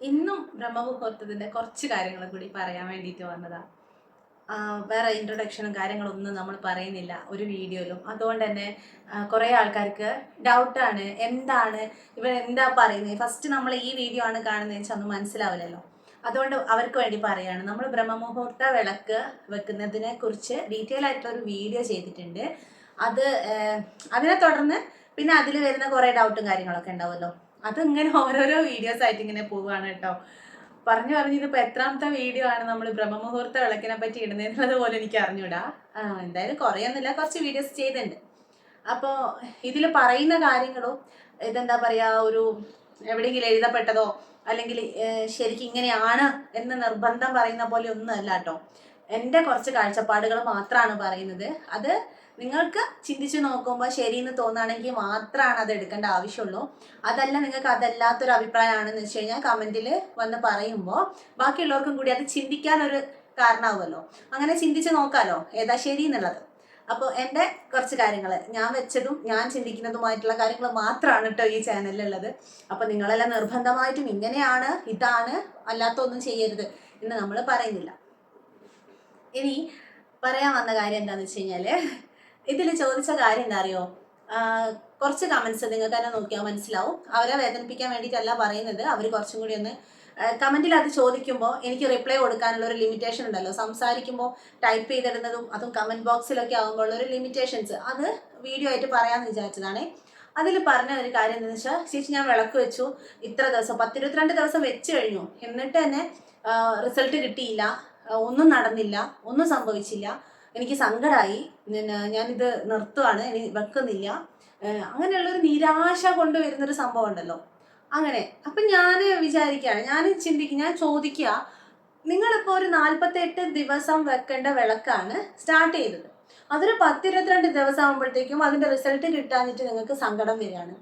ഇന്നും ബ്രഹ്മമുഹൂർത്തത്തിന്റെ കുറച്ച് കാര്യങ്ങൾ കൂടി പറയാൻ വേണ്ടിയിട്ട് വന്നതാ. വേറെ ഇൻട്രൊഡക്ഷനും കാര്യങ്ങളൊന്നും നമ്മൾ പറയുന്നില്ല ഒരു വീഡിയോയിലും. അതുകൊണ്ട് തന്നെ കുറേ ആൾക്കാർക്ക് ഡൗട്ടാണ്, എന്താണ് ഇവർ എന്താ പറയുന്നത്, ഫസ്റ്റ് നമ്മൾ ഈ വീഡിയോ ആണ് കാണുന്നതെന്ന് വെച്ചാൽ ഒന്നും മനസ്സിലാവില്ലല്ലോ. അതുകൊണ്ട് അവർക്ക് വേണ്ടി പറയാണ്, നമ്മൾ ബ്രഹ്മമുഹൂർത്ത വിളക്ക് വെക്കുന്നതിനെ കുറിച്ച് ഡീറ്റെയിൽ ആയിട്ടൊരു വീഡിയോ ചെയ്തിട്ടുണ്ട്. അത് അതിനെ തുടർന്ന് പിന്നെ അതിൽ വരുന്ന കുറേ ഡൗട്ടും കാര്യങ്ങളൊക്കെ ഉണ്ടാവുമല്ലോ. അതിങ്ങനെ ഓരോരോ വീഡിയോസ് ആയിട്ട് ഇങ്ങനെ പോവുകയാണ് കേട്ടോ. പറഞ്ഞിതിപ്പോ എത്രാമത്തെ വീഡിയോ ആണ് നമ്മൾ ബ്രഹ്മമുഹൂർത്ത വിളക്കിനെ പറ്റി ഇടുന്നത് പോലെ എനിക്ക് അറിഞ്ഞൂടാ. എന്തായാലും കുറേയൊന്നുമില്ല, കുറച്ച് വീഡിയോസ് ചെയ്തിട്ടുണ്ട്. അപ്പോൾ ഇതിൽ പറയുന്ന കാര്യങ്ങളും ഇതെന്താ പറയാ, ഒരു എവിടെയെങ്കിലും എഴുതപ്പെട്ടതോ അല്ലെങ്കിൽ ശരിക്കും ഇങ്ങനെയാണ് എന്ന് നിർബന്ധം പറയുന്ന പോലെ ഒന്നും അല്ല കേട്ടോ. എൻ്റെ കുറച്ച് കാഴ്ചപ്പാടുകൾ മാത്രമാണ് പറയുന്നത്. അത് നിങ്ങൾക്ക് ചിന്തിച്ചു നോക്കുമ്പോൾ ശരിയെന്ന് തോന്നുകയാണെങ്കിൽ മാത്രമാണ് അത് എടുക്കേണ്ട ആവശ്യമുള്ളൂ. അതല്ല, നിങ്ങൾക്ക് അതല്ലാത്തൊരു അഭിപ്രായമാണെന്ന് വെച്ച് കഴിഞ്ഞാൽ കമൻറ്റിൽ വന്ന് പറയുമ്പോൾ ബാക്കിയുള്ളവർക്കും കൂടി അത് ചിന്തിക്കാനൊരു കാരണമാവുമല്ലോ. അങ്ങനെ ചിന്തിച്ച് നോക്കാമല്ലോ ഏതാ ശരി എന്നുള്ളത്. അപ്പോൾ എൻ്റെ കുറച്ച് കാര്യങ്ങൾ ഞാൻ വെച്ചതും ഞാൻ ചിന്തിക്കുന്നതുമായിട്ടുള്ള കാര്യങ്ങൾ മാത്രമാണ് കേട്ടോ ഈ ചാനലിലുള്ളത്. അപ്പോൾ നിങ്ങളെല്ലാം നിർബന്ധമായിട്ടും ഇങ്ങനെയാണ്, ഇതാണ്, അല്ലാത്തൊന്നും ചെയ്യരുത് എന്ന് നമ്മൾ പറയുന്നില്ല. ഇനി പറയാൻ വന്ന കാര്യം എന്താണെന്ന് വെച്ച് കഴിഞ്ഞാൽ, ഇതിൽ ചോദിച്ച കാര്യം എന്താ അറിയോ, കുറച്ച് കമൻസ് നിങ്ങൾക്ക് തന്നെ നോക്കിയാൽ മനസ്സിലാവും. അവരെ വേദനിപ്പിക്കാൻ വേണ്ടിയിട്ടല്ല പറയുന്നത്. അവർ കുറച്ചും കൂടി ഒന്ന് കമൻറ്റിൽ അത് ചോദിക്കുമ്പോൾ എനിക്ക് റിപ്ലൈ കൊടുക്കാനുള്ള ഒരു ലിമിറ്റേഷൻ ഉണ്ടല്ലോ. സംസാരിക്കുമ്പോൾ ടൈപ്പ് ചെയ്തിടുന്നതും അതും കമൻറ്റ് ബോക്സിലൊക്കെ ആകുമ്പോൾ ഒരു ലിമിറ്റേഷൻസ്, അത് വീഡിയോ ആയിട്ട് പറയാമെന്ന് വിചാരിച്ചതാണ്. അതിൽ പറഞ്ഞ ഒരു കാര്യം എന്താണെന്ന് വെച്ചാൽ, ചേച്ചി ഞാൻ വിളക്ക് വെച്ചു ഇത്ര ദിവസം 10-22 ദിവസം വെച്ച് കഴിഞ്ഞു, എന്നിട്ട് തന്നെ റിസൾട്ട് കിട്ടിയില്ല, ഒന്നും നടന്നില്ല, ഒന്നും സംഭവിച്ചില്ല, എനിക്ക് സങ്കടമായി, ഞാനിത് നിർത്തുവാണ്, ഇനി വെക്കുന്നില്ല, അങ്ങനെയുള്ളൊരു നിരാശ കൊണ്ടുവരുന്നൊരു സംഭവം ഉണ്ടല്ലോ. അങ്ങനെ അപ്പം ഞാൻ വിചാരിക്കുകയാണ്, ഞാൻ ചോദിക്കുക, നിങ്ങളിപ്പോൾ ഒരു 48 ദിവസം വെക്കേണ്ട വിളക്കാണ് സ്റ്റാർട്ട് ചെയ്തത്. അതൊരു 10-22 ദിവസം ആകുമ്പോഴത്തേക്കും അതിൻ്റെ റിസൾട്ട് കിട്ടാഞ്ഞിട്ട് നിങ്ങൾക്ക് സങ്കടം വരികയാണ്.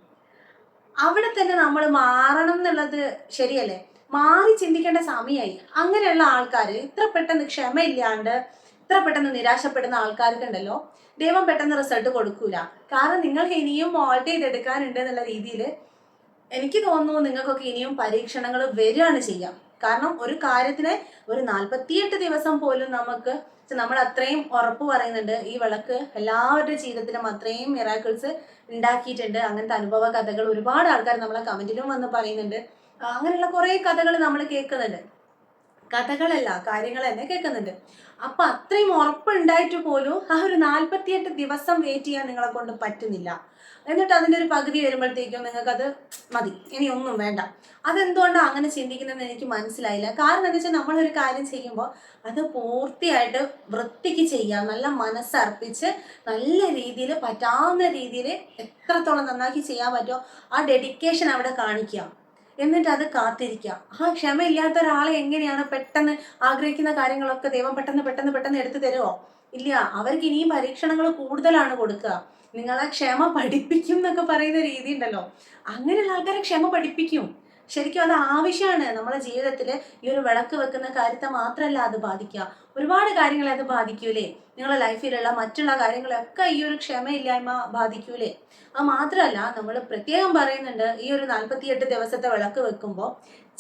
അവിടെ തന്നെ നമ്മൾ മാറണം എന്നുള്ളത് ശരിയല്ലേ? മാറി ചിന്തിക്കേണ്ട സമയമായി. അങ്ങനെയുള്ള ആൾക്കാർ ഇത്ര പെട്ടെന്ന് ക്ഷമയില്ലാണ്ട് ഇത്ര പെട്ടെന്ന് നിരാശപ്പെടുന്ന ആൾക്കാർക്കുണ്ടല്ലോ, ദൈവം പെട്ടെന്ന് റിസൾട്ട് കൊടുക്കൂല. കാരണം നിങ്ങൾക്ക് ഇനിയും മോൾട്ട് ചെയ്തെടുക്കാനുണ്ട് എന്നുള്ള രീതിയിൽ എനിക്ക് തോന്നുന്നു നിങ്ങൾക്കൊക്കെ ഇനിയും പരീക്ഷണങ്ങൾ വരികയാണ് ചെയ്യാം. കാരണം ഒരു കാര്യത്തിന് ഒരു 48 ദിവസം പോലും നമ്മൾ അത്രയും ഉറപ്പ് പറയുന്നുണ്ട്. ഈ വിളക്ക് എല്ലാവരുടെ ജീവിതത്തിലും അത്രയും മിറാക്കിൾസ് ഉണ്ടാക്കിയിട്ടുണ്ട്. അങ്ങനത്തെ അനുഭവ കഥകൾ ഒരുപാട് ആൾക്കാർ നമ്മളെ കമന്റിലും വന്ന് പറയുന്നുണ്ട്. അങ്ങനെയുള്ള കുറേ കഥകൾ നമ്മൾ കേൾക്കുന്നുണ്ട്. കഥകളല്ല, കാര്യങ്ങൾ തന്നെ കേൾക്കുന്നുണ്ട്. അപ്പൊ അത്രയും ഉറപ്പുണ്ടായിട്ട് പോലും ആ ഒരു 48 ദിവസം വെയിറ്റ് ചെയ്യാൻ നിങ്ങളെ കൊണ്ട് പറ്റുന്നില്ല. എന്നിട്ട് അതിൻ്റെ ഒരു പകുതി വരുമ്പോഴത്തേക്കും നിങ്ങൾക്കത് മതി, ഇനി ഒന്നും വേണ്ട. അതെന്തുകൊണ്ടാണ് അങ്ങനെ ചിന്തിക്കുന്നതെന്ന് എനിക്ക് മനസ്സിലായില്ല. കാരണം എന്താ വെച്ചാൽ, നമ്മളൊരു കാര്യം ചെയ്യുമ്പോൾ അത് പൂർത്തിയായിട്ട് വൃത്തിക്ക് ചെയ്യുക, നല്ല മനസ്സർപ്പിച്ച് നല്ല രീതിയിൽ പറ്റാവുന്ന രീതിയിൽ എത്രത്തോളം നന്നാക്കി ചെയ്യാൻ പറ്റുമോ ആ ഡെഡിക്കേഷൻ അവിടെ കാണിക്കുക. എന്നിട്ട് അത് കാത്തിരിക്കുക. ആ ക്ഷമയില്ലാത്ത ഒരാളെ എങ്ങനെയാണ് പെട്ടെന്ന് ആഗ്രഹിക്കുന്ന കാര്യങ്ങളൊക്കെ ദൈവം പെട്ടെന്ന് എടുത്തു തരുമോ? ഇല്ല. അവർക്ക് ഇനിയും പരീക്ഷണങ്ങൾ കൂടുതലാണ് കൊടുക്കുക. നിങ്ങളെ ക്ഷമ പഠിപ്പിക്കും എന്നൊക്കെ പറയുന്ന രീതി ഉണ്ടല്ലോ, അങ്ങനെയുള്ള ആൾക്കാരെ ക്ഷമ പഠിപ്പിക്കും. ശരിക്കും അത് ആവശ്യമാണ് നമ്മളെ ജീവിതത്തിൽ. ഈ ഒരു വിളക്ക് വെക്കുന്ന കാര്യത്തെ മാത്രമല്ല അത് ബാധിക്കുക, ഒരുപാട് കാര്യങ്ങളെ അത് ബാധിക്കൂലേ. നിങ്ങളുടെ ലൈഫിലുള്ള മറ്റുള്ള കാര്യങ്ങളൊക്കെ ഈ ഒരു ക്ഷമയില്ലായ്മ ബാധിക്കൂലേ. അത് മാത്രമല്ല, നമ്മൾ പ്രത്യേകം പറയുന്നുണ്ട്, ഈ ഒരു 48 ദിവസത്തെ വിളക്ക് വെക്കുമ്പോൾ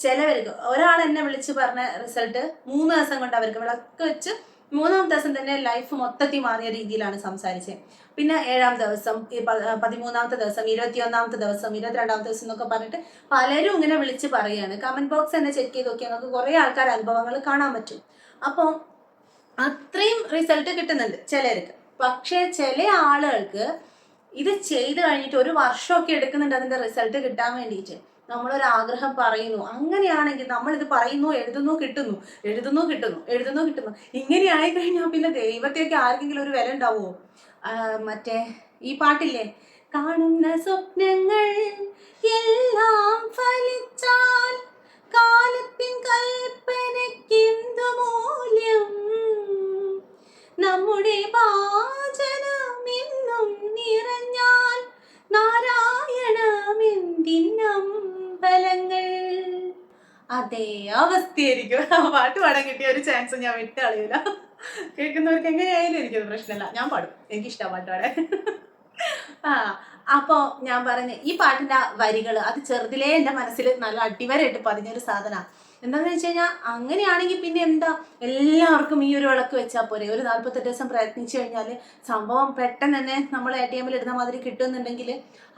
ചിലവർക്ക്, ഒരാൾ എന്നെ വിളിച്ച് പറഞ്ഞ റിസൾട്ട് 3 ദിവസം കൊണ്ട് അവർക്ക് വിളക്ക് വെച്ച് 3-ാമത്തെ ദിവസം തന്നെ ലൈഫ് മൊത്തത്തിൽ മാറിയ രീതിയിലാണ് സംസാരിച്ചത്. പിന്നെ 7-ാം ദിവസം, 13-ാമത്തെ ദിവസം, 21-ാമത്തെ ദിവസം, 22-ാമത്തെ ദിവസം എന്നൊക്കെ പറഞ്ഞിട്ട് പലരും ഇങ്ങനെ വിളിച്ച് പറയുകയാണ്. കമന്റ് ബോക്സ് തന്നെ ചെക്ക് ചെയ്ത് നോക്കിയാൽ നമുക്ക് കുറേ ആൾക്കാർ അനുഭവങ്ങൾ കാണാൻ പറ്റും. അപ്പോൾ അത്രയും റിസൾട്ട് കിട്ടുന്നുണ്ട് ചിലർക്ക്. പക്ഷേ ചില ആളുകൾക്ക് ഇത് ചെയ്ത് കഴിഞ്ഞിട്ട് ഒരു വർഷമൊക്കെ എടുക്കുന്നുണ്ട് അതിന്റെ റിസൾട്ട് കിട്ടാൻ വേണ്ടിയിട്ട്. നമ്മളൊരു ആഗ്രഹം പറയുന്നു, അങ്ങനെയാണെങ്കിൽ നമ്മളിത് പറയുന്നു, എഴുതുന്നു. ഇങ്ങനെ ആയി കഴിഞ്ഞാൽ പിന്നെ ദൈവത്തെയൊക്കെ ആർക്കെങ്കിലും ഒരു വില ഉണ്ടാവുമോ? മറ്റേ ഈ പാട്ടില്ലേ, കാണുന്ന സ്വപ്നങ്ങൾ എല്ലാം ഫലിച്ചാൽ കാലത്തിൻ കൽപ്പനയ്ക്കെന്തു മൂല്യം, നമ്മുടെ വാചനമെന്നും നിറഞ്ഞാൽ നാരായണമെന്തിന്നമ്പലങ്ങൾ. അതേ അവസ്ഥയായിരിക്കും. ആ പാട്ട് പാടാൻ കിട്ടിയ ഒരു ചാൻസ് ഞാൻ വിട്ട് കളയൂല. കേൾക്കുന്നവർക്ക് എങ്ങനെയായാലും എനിക്കത് പ്രശ്നമല്ല, ഞാൻ പാടും, എനിക്കിഷ്ടമാണ് പാട്ട് പാടാൻ. ആ അപ്പോൾ ഞാൻ പറഞ്ഞ ഈ പാട്ടിൻ്റെ വരികൾ അത് ചെറുതിലേ എൻ്റെ മനസ്സിൽ നല്ല അടിവരായിട്ട് പതിഞ്ഞൊരു സാധനമാണ്. എന്താണെന്ന് വെച്ച് കഴിഞ്ഞാൽ അങ്ങനെയാണെങ്കിൽ പിന്നെ എന്താ, എല്ലാവർക്കും ഈ ഒരു വിളക്ക് വെച്ചാൽ പോരെ. ഒരു 48 ദിവസം പ്രയത്നിച്ചു കഴിഞ്ഞാൽ സംഭവം പെട്ടെന്ന് തന്നെ നമ്മൾ ATM ഇടുന്ന മാതിരി കിട്ടുന്നുണ്ടെങ്കിൽ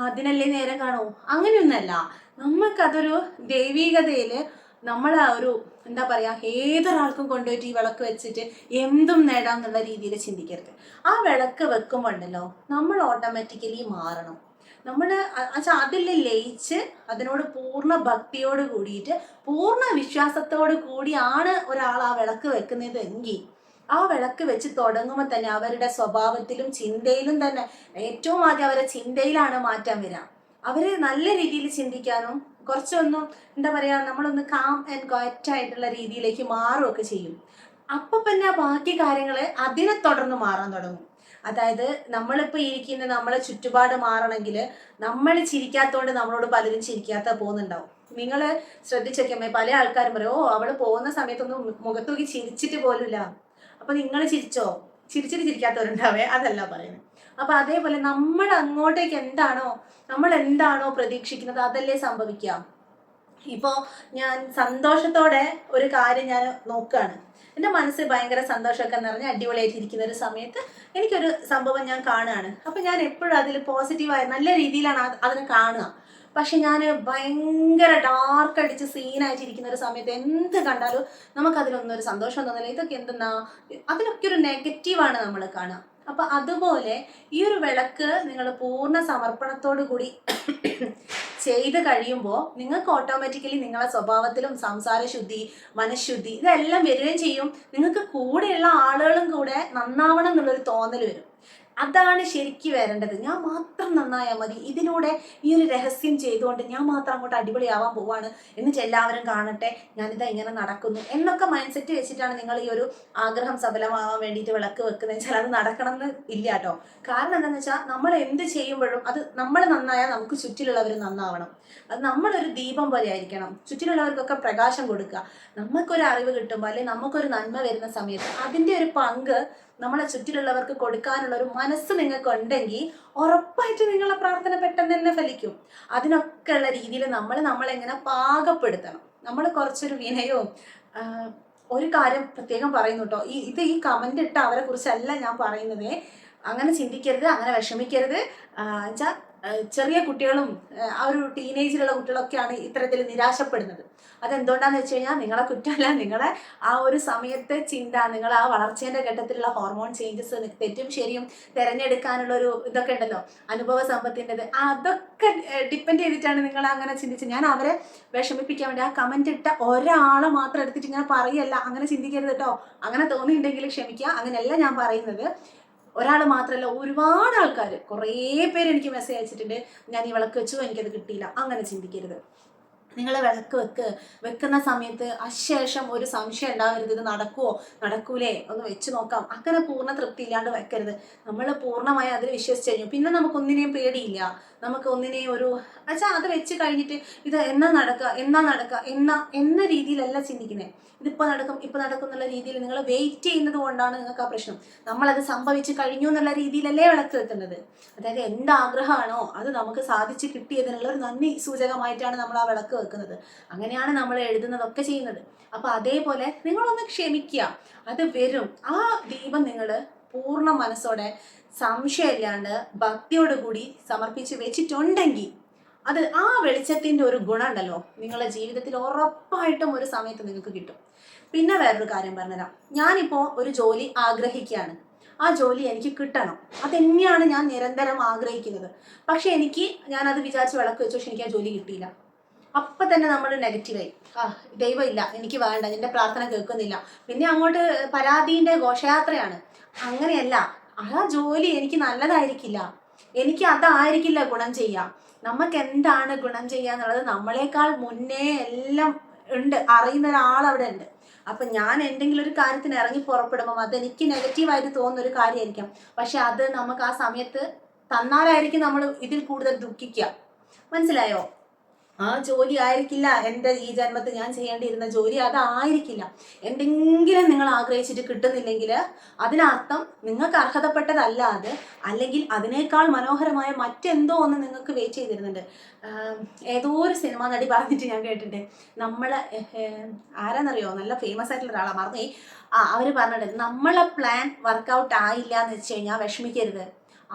അതിനല്ലേ നേരം കാണൂ. അങ്ങനെയൊന്നല്ല, നമുക്കതൊരു ദൈവീകതയിൽ നമ്മളെ ഒരു എന്താ പറയുക, ഏതൊരാൾക്കും കൊണ്ടുപോയിട്ട് ഈ വിളക്ക് വെച്ചിട്ട് എന്തും നേടാം എന്നുള്ള രീതിയിൽ ചിന്തിക്കരുത്. ആ വിളക്ക് വെക്കുമ്പോൾ ഉണ്ടല്ലോ നമ്മൾ ഓട്ടോമാറ്റിക്കലി മാറണം. നമ്മൾ അതിൽ ലയിച്ച് അതിനോട് പൂർണ്ണ ഭക്തിയോട് കൂടിയിട്ട് പൂർണ്ണ വിശ്വാസത്തോട് കൂടിയാണ് ഒരാൾ ആ വിളക്ക് വെക്കുന്നത് എങ്കിൽ ആ വിളക്ക് വെച്ച് തുടങ്ങുമ്പോൾ തന്നെ അവരുടെ സ്വഭാവത്തിലും ചിന്തയിലും തന്നെ ഏറ്റവും ആദ്യം അവരുടെ ചിന്തയിലാണ് മാറ്റം വരിക. അവര് നല്ല രീതിയിൽ ചിന്തിക്കാനും കുറച്ചൊന്നും എന്താ പറയുക, നമ്മളൊന്ന് കാം ആൻഡ് ക്വയറ്റ് ആയിട്ടുള്ള രീതിയിലേക്ക് മാറുകയൊക്കെ ചെയ്യും. അപ്പം പിന്നെ ബാക്കി കാര്യങ്ങൾ അതിനെ തുടർന്ന് മാറാൻ തുടങ്ങും. അതായത് നമ്മളിപ്പോൾ ഇരിക്കുന്ന നമ്മളെ ചുറ്റുപാട് മാറണമെങ്കിൽ നമ്മൾ ചിരിക്കാത്തതുകൊണ്ട് നമ്മളോട് പലരും ചിരിക്കാത്ത പോകുന്നുണ്ടാവും. നിങ്ങൾ ശ്രദ്ധിച്ചൊക്കെ പല ആൾക്കാരും പറയും, ഓ അവൾ പോകുന്ന സമയത്തൊന്നും മുഖത്ത് നോക്കി ചിരിച്ചിട്ട് പോലുമില്ല. അപ്പൊ നിങ്ങൾ ചിരിച്ചോ? ചിരിച്ചിട്ട് ചിരിക്കാത്തവരുണ്ടാവേ, അതല്ല പറയുന്നത്. അപ്പൊ അതേപോലെ നമ്മൾ അങ്ങോട്ടേക്ക് നമ്മൾ എന്താണോ പ്രതീക്ഷിക്കുന്നത് അതല്ലേ സംഭവിക്കാം. ഇപ്പോൾ ഞാൻ സന്തോഷത്തോടെ ഒരു കാര്യം ഞാൻ നോക്കുകയാണ്, എൻ്റെ മനസ്സ് ഭയങ്കര സന്തോഷമൊക്കെ നിറഞ്ഞ് അടിപൊളിയായിട്ടിരിക്കുന്ന ഒരു സമയത്ത് എനിക്കൊരു സംഭവം ഞാൻ കാണുകയാണ്. അപ്പം ഞാൻ എപ്പോഴും അതിൽ പോസിറ്റീവായ നല്ല രീതിയിലാണ് അതിനെ കാണുക. പക്ഷെ ഞാൻ ഭയങ്കര ഡാർക്ക് അടിച്ച് സീനായിട്ടിരിക്കുന്ന ഒരു സമയത്ത് എന്ത് കണ്ടാലും നമുക്കതിലൊന്നും ഒരു സന്തോഷം തോന്നില്ല. ഇതൊക്കെ എന്തെന്നാ, അതിനൊക്കെ ഒരു നെഗറ്റീവാണ് നമ്മൾ കാണുക. അപ്പൊ അതുപോലെ ഈ ഒരു വിളക്ക് നിങ്ങൾ പൂർണ്ണ സമർപ്പണത്തോടു കൂടി ചെയ്ത് കഴിയുമ്പോൾ നിങ്ങൾക്ക് ഓട്ടോമാറ്റിക്കലി നിങ്ങളുടെ സ്വഭാവത്തിലും സംസാര ശുദ്ധി, മനഃശുദ്ധി ഇതെല്ലാം വരികയും ചെയ്യും. നിങ്ങൾക്ക് കൂടെയുള്ള ആളുകളും കൂടെ നന്നാവണം എന്നുള്ളൊരു തോന്നൽ വരും. അതാണ് ശരിക്കും വരേണ്ടത്. ഞാൻ മാത്രം നന്നായാൽ മതി, ഇതിലൂടെ ഈ ഒരു രഹസ്യം ചെയ്തുകൊണ്ട് ഞാൻ മാത്രം അങ്ങോട്ട് അടിപൊളിയാവാൻ പോവാണ്, എന്നിട്ട് എല്ലാവരും കാണട്ടെ ഞാനിതാ ഇങ്ങനെ നടക്കുന്നു എന്നൊക്കെ മൈൻഡ് സെറ്റ് വെച്ചിട്ടാണ് നിങ്ങൾ ഈ ഒരു ആഗ്രഹം സഫലമാവാൻ വേണ്ടിയിട്ട് വിളക്ക് വെക്കുന്നത് വെച്ചാൽ അത് നടക്കണം എന്ന് ഇല്ല കേട്ടോ. കാരണം എന്താണെന്ന് വെച്ചാൽ നമ്മൾ എന്ത് ചെയ്യുമ്പോഴും അത് നമ്മൾ നന്നായാൽ നമുക്ക് ചുറ്റിലുള്ളവർ നന്നാവണം. അത് നമ്മളൊരു ദീപം പോലെ ആയിരിക്കണം, ചുറ്റിലുള്ളവർക്കൊക്കെ പ്രകാശം കൊടുക്കുക. നമുക്കൊരു അറിവ് കിട്ടുമ്പോൾ അല്ലെങ്കിൽ നമുക്കൊരു നന്മ വരുന്ന സമയത്ത് അതിൻ്റെ ഒരു പങ്ക് നമ്മളെ ചുറ്റിലുള്ളവർക്ക് കൊടുക്കാനുള്ള ഒരു മനസ്സ് നിങ്ങൾക്ക് ഉണ്ടെങ്കിൽ ഉറപ്പായിട്ട് നിങ്ങളെ പ്രാർത്ഥന പെട്ടെന്ന് തന്നെ ഫലിക്കും. അതിനൊക്കെ ഉള്ള രീതിയിൽ നമ്മളെങ്ങനെ പാകപ്പെടുത്തണം. നമ്മൾ കുറച്ചൊരു വിനയവും ഒരു കാര്യം പ്രത്യേകം പറയുന്നു കേട്ടോ, ഈ കമന്റ് ഇട്ട അവരെ കുറിച്ചല്ല ഞാൻ പറയുന്നത്. അങ്ങനെ ചിന്തിക്കരുത്, അങ്ങനെ വിഷമിക്കരുത്. വെച്ചാൽ ചെറിയ കുട്ടികളും ആ ഒരു ടീനേജിലുള്ള കുട്ടികളൊക്കെയാണ് ഇത്തരത്തിൽ നിരാശപ്പെടുന്നത്. അതെന്തുകൊണ്ടാന്ന് വെച്ച് കഴിഞ്ഞാൽ നിങ്ങളെ കുറ്റമല്ല, നിങ്ങളെ ആ ഒരു സമയത്തെ ചിന്ത, നിങ്ങൾ ആ വളർച്ചേൻ്റെ ഘട്ടത്തിലുള്ള ഹോർമോൺ ചേഞ്ചസ്, തെറ്റും ശരിയും തിരഞ്ഞെടുക്കാനുള്ള ഒരു ഇതൊക്കെ ഉണ്ടല്ലോ, അനുഭവ സമ്പത്തിൻ്റെത്, അതൊക്കെ ഡിപ്പെൻഡ് ചെയ്തിട്ടാണ് നിങ്ങൾ അങ്ങനെ ചിന്തിച്ചത്. ഞാൻ അവരെ വിഷമിപ്പിക്കാൻ വേണ്ടി ആ കമന്റ് ഇട്ട ഒരാളെ മാത്രം എടുത്തിട്ട് ഇങ്ങനെ പറയല്ല, അങ്ങനെ ചിന്തിക്കരുത് കേട്ടോ. അങ്ങനെ തോന്നിയിട്ടുണ്ടെങ്കിൽ ക്ഷമിക്കുക, അങ്ങനെയല്ല ഞാൻ പറയുന്നത്. ഒരാൾ മാത്രമല്ല, ഒരുപാട് ആൾക്കാർ, കുറേ പേര് എനിക്ക് മെസ്സേജ് അയച്ചിട്ടുണ്ട്, ഞാൻ ഈ വിളക്ക് വെച്ചു എനിക്കത് കിട്ടിയില്ല. അങ്ങനെ ചിന്തിക്കരുത്. നിങ്ങൾ വിളക്ക് വെക്കുന്ന സമയത്ത് അശേഷം ഒരു സംശയം ഉണ്ടാവരുത്, ഇത് നടക്കൂലേ, ഒന്ന് വെച്ച് നോക്കാം, അങ്ങനെ പൂർണ്ണ തൃപ്തി ഇല്ലാണ്ട് വെക്കരുത്. നമ്മൾ പൂർണ്ണമായി അതിൽ വിശ്വസിച്ച് കഴിഞ്ഞു പിന്നെ നമുക്കൊന്നിനെയും പേടിയില്ല. നമുക്ക് ഒന്നിനെയും അത് വെച്ച് കഴിഞ്ഞിട്ട് ഇത് എന്നാ നടക്കുക എന്ന രീതിയിലല്ല ചിന്തിക്കുന്നത്. ഇതിപ്പോൾ നടക്കും എന്നുള്ള രീതിയിൽ നിങ്ങൾ വെയിറ്റ് ചെയ്യുന്നത് കൊണ്ടാണ് നിങ്ങൾക്ക് ആ പ്രശ്നം. നമ്മളത് സംഭവിച്ചു കഴിഞ്ഞു എന്നുള്ള രീതിയിലല്ലേ വിളക്ക് വെക്കുന്നത്. അതായത് എന്താഗ്രഹമാണോ അത് നമുക്ക് സാധിച്ച് കിട്ടിയതിനുള്ള ഒരു നന്ദി സൂചകമായിട്ടാണ് നമ്മൾ ആ വിളക്ക് വെക്കുന്നത്. അങ്ങനെയാണ് നമ്മൾ എഴുതുന്നതൊക്കെ ചെയ്യുന്നത്. അപ്പൊ അതേപോലെ നിങ്ങളൊന്ന് ക്ഷമിക്കുക, അത് വരും. ആ ദീപം നിങ്ങൾ പൂർണ്ണ മനസ്സോടെ സംശയമില്ലാണ്ട് ഭക്തിയോടുകൂടി സമർപ്പിച്ച് വെച്ചിട്ടുണ്ടെങ്കിൽ അത് ആ വെളിച്ചത്തിൻ്റെ ഒരു ഗുണം ഉണ്ടല്ലോ നിങ്ങളുടെ ജീവിതത്തിൽ ഉറപ്പായിട്ടും ഒരു സമയത്ത് നിങ്ങൾക്ക് കിട്ടും. പിന്നെ വേറൊരു കാര്യം പറഞ്ഞുതരാം. ഞാനിപ്പോൾ ഒരു ജോലി ആഗ്രഹിക്കുകയാണ്, ആ ജോലി എനിക്ക് കിട്ടണം, അതെന്നെയാണ് ഞാൻ നിരന്തരം ആഗ്രഹിക്കുന്നത്. പക്ഷെ ഞാനത് വിചാരിച്ച് വിളക്ക് വെച്ചു, പക്ഷെ എനിക്ക് ആ ജോലി കിട്ടിയില്ല. അപ്പം തന്നെ നമ്മൾ നെഗറ്റീവായി, ദൈവം ഇല്ല, എനിക്ക് വേണ്ട, എൻ്റെ പ്രാർത്ഥന കേൾക്കുന്നില്ല, പിന്നെ അങ്ങോട്ട് പരാതിൻ്റെ ഘോഷയാത്രയാണ്. അങ്ങനെയല്ല, ആ ജോലി എനിക്ക് നല്ലതായിരിക്കില്ല, എനിക്ക് അതായിരിക്കില്ല ഗുണം ചെയ്യാം. നമുക്ക് എന്താണ് ഗുണം ചെയ്യുക എന്നുള്ളത് നമ്മളെക്കാൾ മുന്നേ എല്ലാം ഉണ്ട്, അറിയുന്ന ഒരാളവിടെ ഉണ്ട്. അപ്പൊ ഞാൻ എന്തെങ്കിലും ഒരു കാര്യത്തിന് ഇറങ്ങി പുറപ്പെടുമ്പോൾ അതെനിക്ക് നെഗറ്റീവായിട്ട് തോന്നുന്ന ഒരു കാര്യമായിരിക്കാം, പക്ഷെ അത് നമുക്ക് ആ സമയത്ത് തന്നാലായിരിക്കും നമ്മൾ ഇതിൽ കൂടുതൽ ദുഃഖിക്കുക. മനസ്സിലായോ? ആ ജോലി ആയിരിക്കില്ല എൻ്റെ ഈ ജന്മത്തിൽ ഞാൻ ചെയ്യേണ്ടിയിരുന്ന ജോലി, അതായിരിക്കില്ല. എന്തെങ്കിലും നിങ്ങൾ ആഗ്രഹിച്ചിട്ട് കിട്ടുന്നില്ലെങ്കിൽ അതിനർത്ഥം നിങ്ങൾക്ക് അർഹതപ്പെട്ടതല്ല അത്, അല്ലെങ്കിൽ അതിനേക്കാൾ മനോഹരമായ മറ്റെന്തോ ഒന്ന് നിങ്ങൾക്ക് വെയിറ്റ് ചെയ്തിരുന്നുണ്ട്. ഏതോ ഒരു സിനിമ നടി പറഞ്ഞിട്ട് ഞാൻ കേട്ടിട്ടുണ്ട്, നമ്മളെ ആരാന്നറിയോ, നല്ല ഫേമസ് ആയിട്ടുള്ള ഒരാളാണ്, മറന്നു. അവർ പറഞ്ഞിട്ടുണ്ട്, നമ്മളെ പ്ലാൻ വർക്കൗട്ട് ആയില്ല എന്ന് വെച്ച് കഴിഞ്ഞാൽ വിഷമിക്കരുത്,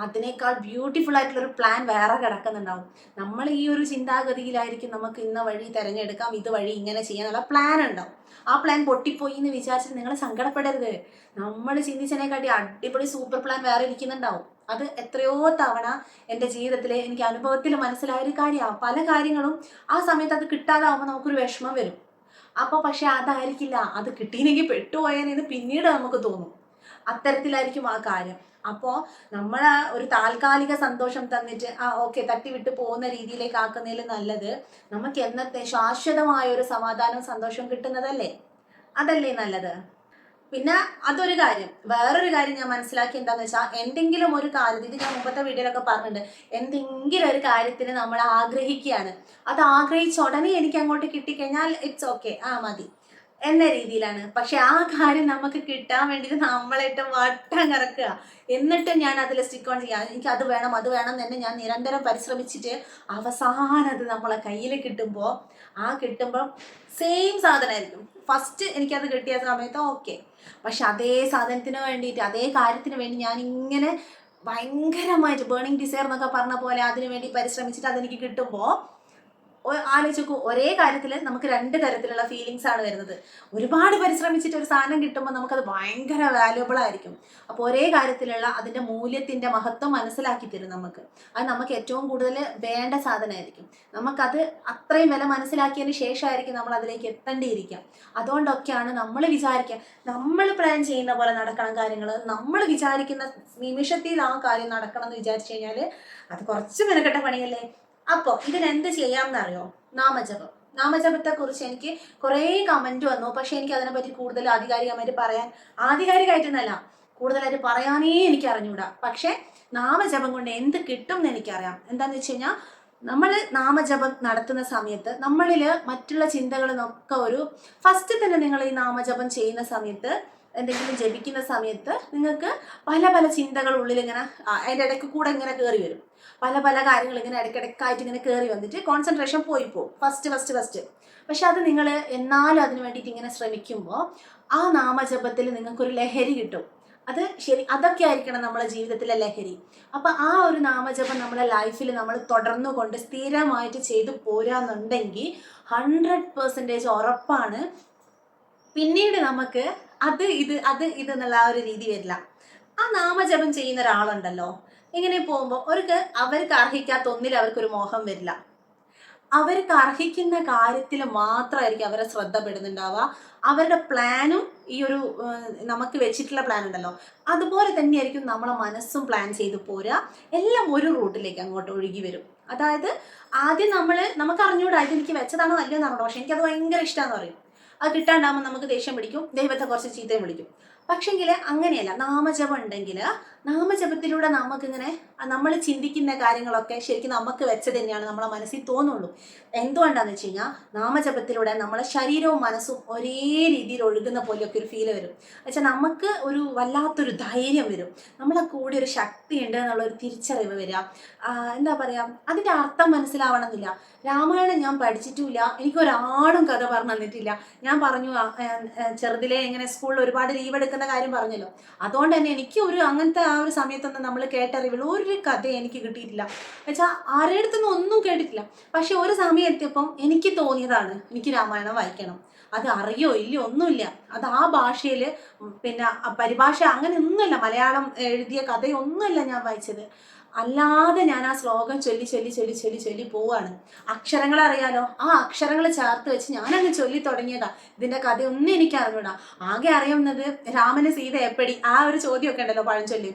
അതിനേക്കാൾ ബ്യൂട്ടിഫുൾ ആയിട്ടുള്ളൊരു പ്ലാൻ വേറെ കിടക്കുന്നുണ്ടാവും. നമ്മൾ ഈ ഒരു ചിന്താഗതിയിലായിരിക്കും നമുക്ക് ഇന്ന വഴി തിരഞ്ഞെടുക്കാം, ഇത് വഴി ഇങ്ങനെ ചെയ്യാനുള്ള പ്ലാൻ ഉണ്ടാവും. ആ പ്ലാൻ പൊട്ടിപ്പോയി എന്ന് വിചാരിച്ചിട്ട് നിങ്ങൾ സങ്കടപ്പെടരുത്. നമ്മൾ ചിന്തിച്ചതിനെക്കാട്ടി അടിപൊളി സൂപ്പർ പ്ലാൻ വേറെ ഇരിക്കുന്നുണ്ടാവും. അത് എത്രയോ തവണ എൻ്റെ ജീവിതത്തിൽ എനിക്ക് അനുഭവത്തിൽ മനസ്സിലായൊരു കാര്യമാണ്. പല കാര്യങ്ങളും ആ സമയത്ത് അത് കിട്ടാതാവുമ്പോൾ നമുക്കൊരു വിഷമം വരും. അപ്പോൾ പക്ഷെ അതായിരിക്കില്ല, അത് കിട്ടിയില്ലെങ്കിൽ പെട്ടുപോയെന്ന് പിന്നീട് നമുക്ക് തോന്നും. അത്തരത്തിലായിരിക്കും ആ കാര്യം. അപ്പോൾ നമ്മൾ ഒരു താൽക്കാലിക സന്തോഷം തന്നിട്ട് ഓക്കെ തട്ടിവിട്ട് പോകുന്ന രീതിയിലേക്ക് ആക്കുന്നതിൽ നല്ലത് നമുക്ക് എന്നത്തെ ശാശ്വതമായ ഒരു സമാധാനവും സന്തോഷവും കിട്ടുന്നതല്ലേ, അതല്ലേ നല്ലത്. പിന്നെ അതൊരു കാര്യം. വേറൊരു കാര്യം ഞാൻ മനസ്സിലാക്കി എന്താണെന്ന് വെച്ചാൽ, എന്തെങ്കിലും ഒരു കാര്യത്തിൽ, ഇത് ഞാൻ മുമ്പത്തെ വീഡിയോയിലൊക്കെ പറഞ്ഞിട്ടുണ്ട്, എന്തെങ്കിലും ഒരു കാര്യത്തിന് നമ്മൾ ആഗ്രഹിക്കുകയാണ്, അത് ആഗ്രഹിച്ച ഉടനെ എനിക്ക് അങ്ങോട്ട് കിട്ടിക്കഴിഞ്ഞാൽ ഇറ്റ്സ് ഓക്കെ, മതി എന്ന രീതിയിലാണ്. പക്ഷെ ആ കാര്യം നമുക്ക് കിട്ടാൻ വേണ്ടിയിട്ട് നമ്മളേറ്റവും വട്ടം കറക്കുക. എന്നിട്ട് ഞാൻ അതിൽ സ്റ്റിക്ക് ഓൺ ചെയ്യാം, എനിക്ക് അത് വേണം അത് വേണം തന്നെ ഞാൻ നിരന്തരം പരിശ്രമിച്ചിട്ട് അവസാനം അത് നമ്മളെ കയ്യിൽ കിട്ടുമ്പോൾ സെയിം സാധനമായിരിക്കും. ഫസ്റ്റ് എനിക്കത് കിട്ടിയ സമയത്ത് ഓക്കെ, പക്ഷെ അതേ സാധനത്തിന് വേണ്ടിയിട്ട്, അതേ കാര്യത്തിന് വേണ്ടി ഞാൻ ഇങ്ങനെ ഭയങ്കരമായിട്ട് ബേണിംഗ് ഡിസയർ എന്നൊക്കെ പറഞ്ഞ പോലെ അതിനു വേണ്ടി പരിശ്രമിച്ചിട്ട് അതെനിക്ക് കിട്ടുമ്പോൾ ആലോചിക്കൂ, ഒരേ കാര്യത്തിൽ നമുക്ക് രണ്ട് തരത്തിലുള്ള ഫീലിങ്സ് ആണ് വരുന്നത്. ഒരുപാട് പരിശ്രമിച്ചിട്ട് ഒരു സാധനം കിട്ടുമ്പോൾ നമുക്കത് ഭയങ്കര വാല്യുബിൾ ആയിരിക്കും. അപ്പോൾ ഒരേ കാര്യത്തിലുള്ള അതിൻ്റെ മൂല്യത്തിൻ്റെ മഹത്വം മനസ്സിലാക്കി തരും നമുക്ക്. അത് നമുക്ക് ഏറ്റവും കൂടുതൽ വേണ്ട സാധനമായിരിക്കും. നമുക്കത് അത്രയും വില മനസ്സിലാക്കിയതിന് ശേഷമായിരിക്കും നമ്മൾ അതിലേക്ക് എത്തേണ്ടിയിരിക്കുക. അതുകൊണ്ടൊക്കെയാണ് നമ്മൾ വിചാരിക്കുക, നമ്മൾ പ്ലാൻ ചെയ്യുന്ന പോലെ നടക്കണം കാര്യങ്ങൾ, നമ്മൾ വിചാരിക്കുന്ന നിമിഷത്തിൽ ആ കാര്യം നടക്കണം എന്ന് വിചാരിച്ചു കഴിഞ്ഞാൽ അത് കുറച്ച് മെനക്കെട്ട പണിയല്ലേ. അപ്പോൾ ഇതിനെന്ത് ചെയ്യാമെന്നറിയോ? നാമജപത്തെ കുറിച്ച് എനിക്ക് കുറേ കമന്റ് വന്നു. പക്ഷെ എനിക്ക് അതിനെപ്പറ്റി കൂടുതൽ ആധികാരികമായിട്ടൊന്നല്ല, കൂടുതലായിട്ട് പറയാനേ എനിക്ക് അറിഞ്ഞൂടാ. പക്ഷെ നാമജപം കൊണ്ട് എന്ത് കിട്ടും എന്ന് എനിക്കറിയാം. എന്താന്ന് വെച്ച് കഴിഞ്ഞാൽ, നമ്മൾ നാമജപം നടത്തുന്ന സമയത്ത് നമ്മളിൽ മറ്റുള്ള ചിന്തകളൊക്കെ ഫസ്റ്റ് തന്നെ നിങ്ങൾ ഈ നാമജപം ചെയ്യുന്ന സമയത്ത്, എന്തെങ്കിലും ജപിക്കുന്ന സമയത്ത് നിങ്ങൾക്ക് പല പല ചിന്തകൾ ഉള്ളിൽ ഇങ്ങനെ അതിൻ്റെ ഇടയ്ക്ക് കൂടെ ഇങ്ങനെ കയറി വരും. പല പല കാര്യങ്ങൾ ഇങ്ങനെ ഇടയ്ക്കിടയ്ക്കായിട്ട് ഇങ്ങനെ കയറി വന്നിട്ട് കോൺസെൻട്രേഷൻ പോയി പോകും ഫസ്റ്റ്. പക്ഷെ അത് നിങ്ങൾ എന്നാലും അതിന് വേണ്ടിയിട്ട് ഇങ്ങനെ ശ്രമിക്കുമ്പോൾ ആ നാമജപത്തിൽ നിങ്ങൾക്കൊരു ലഹരി കിട്ടും. അത് ശരി, അതൊക്കെ ആയിരിക്കണം നമ്മളെ ജീവിതത്തിലെ ലഹരി. അപ്പം ആ ഒരു നാമജപം നമ്മുടെ ലൈഫിൽ നമ്മൾ തുടർന്നുകൊണ്ട് സ്ഥിരമായിട്ട് ചെയ്തു പോരാന്നുണ്ടെങ്കിൽ 100% ഉറപ്പാണ് പിന്നീട് നമുക്ക് അത് ഇത് എന്നുള്ള ആ ഒരു രീതി വരില്ല. ആ നാമജപം ചെയ്യുന്ന ഒരാളുണ്ടല്ലോ, ഇങ്ങനെ പോകുമ്പോൾ അവർക്ക് അർഹിക്കാത്ത ഒന്നിൽ അവർക്കൊരു മോഹം വരില്ല. അവർക്ക് അർഹിക്കുന്ന കാര്യത്തിൽ മാത്രമായിരിക്കും അവരെ ശ്രദ്ധപ്പെടുന്നുണ്ടാവുക. അവരുടെ പ്ലാനും ഈ ഒരു നമുക്ക് വെച്ചിട്ടുള്ള പ്ലാൻ ഉണ്ടല്ലോ, അതുപോലെ തന്നെയായിരിക്കും നമ്മളെ മനസ്സും പ്ലാൻ ചെയ്ത് പോരുക. എല്ലാം ഒരു റൂട്ടിലേക്ക് അങ്ങോട്ട് ഒഴുകി വരും. അതായത് ആദ്യം നമുക്ക് അറിഞ്ഞൂടാ ഇതെനിക്ക് വെച്ചതാണോ അല്ലയോ എന്നറിഞ്ഞോ, പക്ഷെ എനിക്കത് ഭയങ്കര ഇഷ്ടമാണെന്ന് പറയും. അത് കിട്ടാണ്ടാകുമ്പോൾ നമുക്ക് ദേഷ്യം പിടിക്കും, ദൈവത്തെ കുറച്ച് ചീത്തയും വിളിക്കും. പക്ഷെങ്കിൽ അങ്ങനെയല്ല, നാമജപം ഉണ്ടെങ്കിൽ നാമജപത്തിലൂടെ നമുക്കിങ്ങനെ നമ്മൾ ചിന്തിക്കുന്ന കാര്യങ്ങളൊക്കെ ശരിക്കും നമുക്ക് വെച്ചത് തന്നെയാണ് നമ്മളെ മനസ്സിൽ തോന്നുള്ളൂ. എന്തുകൊണ്ടാന്ന് വെച്ച് കഴിഞ്ഞാൽ, നാമജപത്തിലൂടെ നമ്മളെ ശരീരവും മനസ്സും ഒരേ രീതിയിൽ ഒഴുകുന്ന പോലെയൊക്കെ ഒരു ഫീല് വരും. വെച്ചാൽ നമുക്ക് ഒരു വല്ലാത്തൊരു ധൈര്യം വരും, നമ്മളെ കൂടി ഒരു ശക്തി ഉണ്ട് എന്നുള്ളൊരു തിരിച്ചറിവ് വരിക. എന്താ പറയുക, അതിൻ്റെ അർത്ഥം മനസ്സിലാവണമെന്നില്ല. രാമായണം ഞാൻ പഠിച്ചിട്ടുമില്ല, എനിക്കൊരാളും കഥ പറഞ്ഞു തന്നിട്ടില്ല. ഞാൻ പറഞ്ഞു ചെറുതിലെ ഇങ്ങനെ സ്കൂളിൽ ഒരുപാട് ലീവ് എടുക്കുന്ന കാര്യം പറഞ്ഞല്ലോ, അതുകൊണ്ട് തന്നെ എനിക്ക് അങ്ങനത്തെ ആ ഒരു സമയത്തൊന്നും നമ്മൾ കേട്ടറിവുള്ള ഒരു കഥ എനിക്ക് കിട്ടിയിട്ടില്ല. വെച്ചാൽ ആരുടെ അടുത്തൊന്നും ഒന്നും കേട്ടിട്ടില്ല. പക്ഷെ ഒരു സമയം എത്തിയപ്പം എനിക്ക് തോന്നിയതാണ് എനിക്ക് രാമായണം വായിക്കണം. അത് അറിയോ ഇല്ലയോ ഒന്നുമില്ല, അത് ആ ഭാഷയിൽ പിന്നെ പരിഭാഷ അങ്ങനെ ഒന്നുമില്ല, മലയാളം എഴുതിയ കഥയൊന്നുമല്ല ഞാൻ വായിച്ചത്. അല്ലാതെ ഞാൻ ആ ശ്ലോകം ചൊല്ലി പോവാണ്. അക്ഷരങ്ങൾ അറിയാലോ, ആ അക്ഷരങ്ങൾ ചേർത്ത് വെച്ച് ഞാനങ്ങ് ചൊല്ലി തുടങ്ങിയതാ. ഇതിന്റെ കഥയൊന്നും എനിക്ക് അറിഞ്ഞൂടാ. ആകെ അറിയുന്നത് രാമന് സീത എപ്പടി, ആ ഒരു ചോദ്യമൊക്കെ ഉണ്ടല്ലോ പഴഞ്ചൊല്ല്,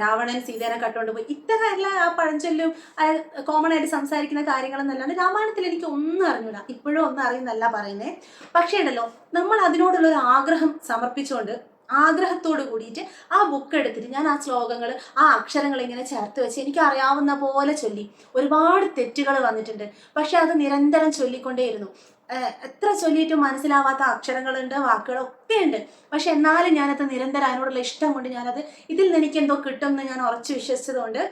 രാവണൻ സീതേനെ കട്ടുകൊണ്ട് പോയി, ഇത്തരമല്ല ആ പഴഞ്ചൊല്ലും കോമൺ ആയിട്ട് സംസാരിക്കുന്ന കാര്യങ്ങളെന്നല്ലാണ്ട് രാമായണത്തിൽ എനിക്ക് ഒന്നും അറിഞ്ഞൂടാ. ഇപ്പോഴും ഒന്നും അറിയുന്നല്ല പറയുന്നേ. പക്ഷേ ഉണ്ടല്ലോ, നമ്മൾ അതിനോടുള്ളൊരു ആഗ്രഹം സമർപ്പിച്ചുകൊണ്ട് ആഗ്രഹത്തോട് കൂടിയിട്ട് ആ ബുക്ക് എടുത്തിട്ട് ഞാൻ ആ ശ്ലോകങ്ങൾ, ആ അക്ഷരങ്ങൾ ഇങ്ങനെ ചേർത്ത് വെച്ച് എനിക്ക് അറിയാവുന്ന പോലെ ചൊല്ലി. ഒരുപാട് തെറ്റുകൾ വന്നിട്ടുണ്ട്, പക്ഷെ അത് നിരന്തരം ചൊല്ലിക്കൊണ്ടേയിരുന്നു. എത്ര ചൊല്ലിയിട്ടും മനസ്സിലാവാത്ത അക്ഷരങ്ങളുണ്ട്, വാക്കുകളൊക്കെ ഉണ്ട്. പക്ഷെ എന്നാലും ഞാനത് നിരന്തരം അതിനോടുള്ള ഇഷ്ടം കൊണ്ട് ഞാനത് ഇതിൽ നിന്ന് എനിക്ക് എന്തോ കിട്ടുമെന്ന് ഞാൻ ഉറച്ചു വിശ്വസിച്ചതുകൊണ്ട്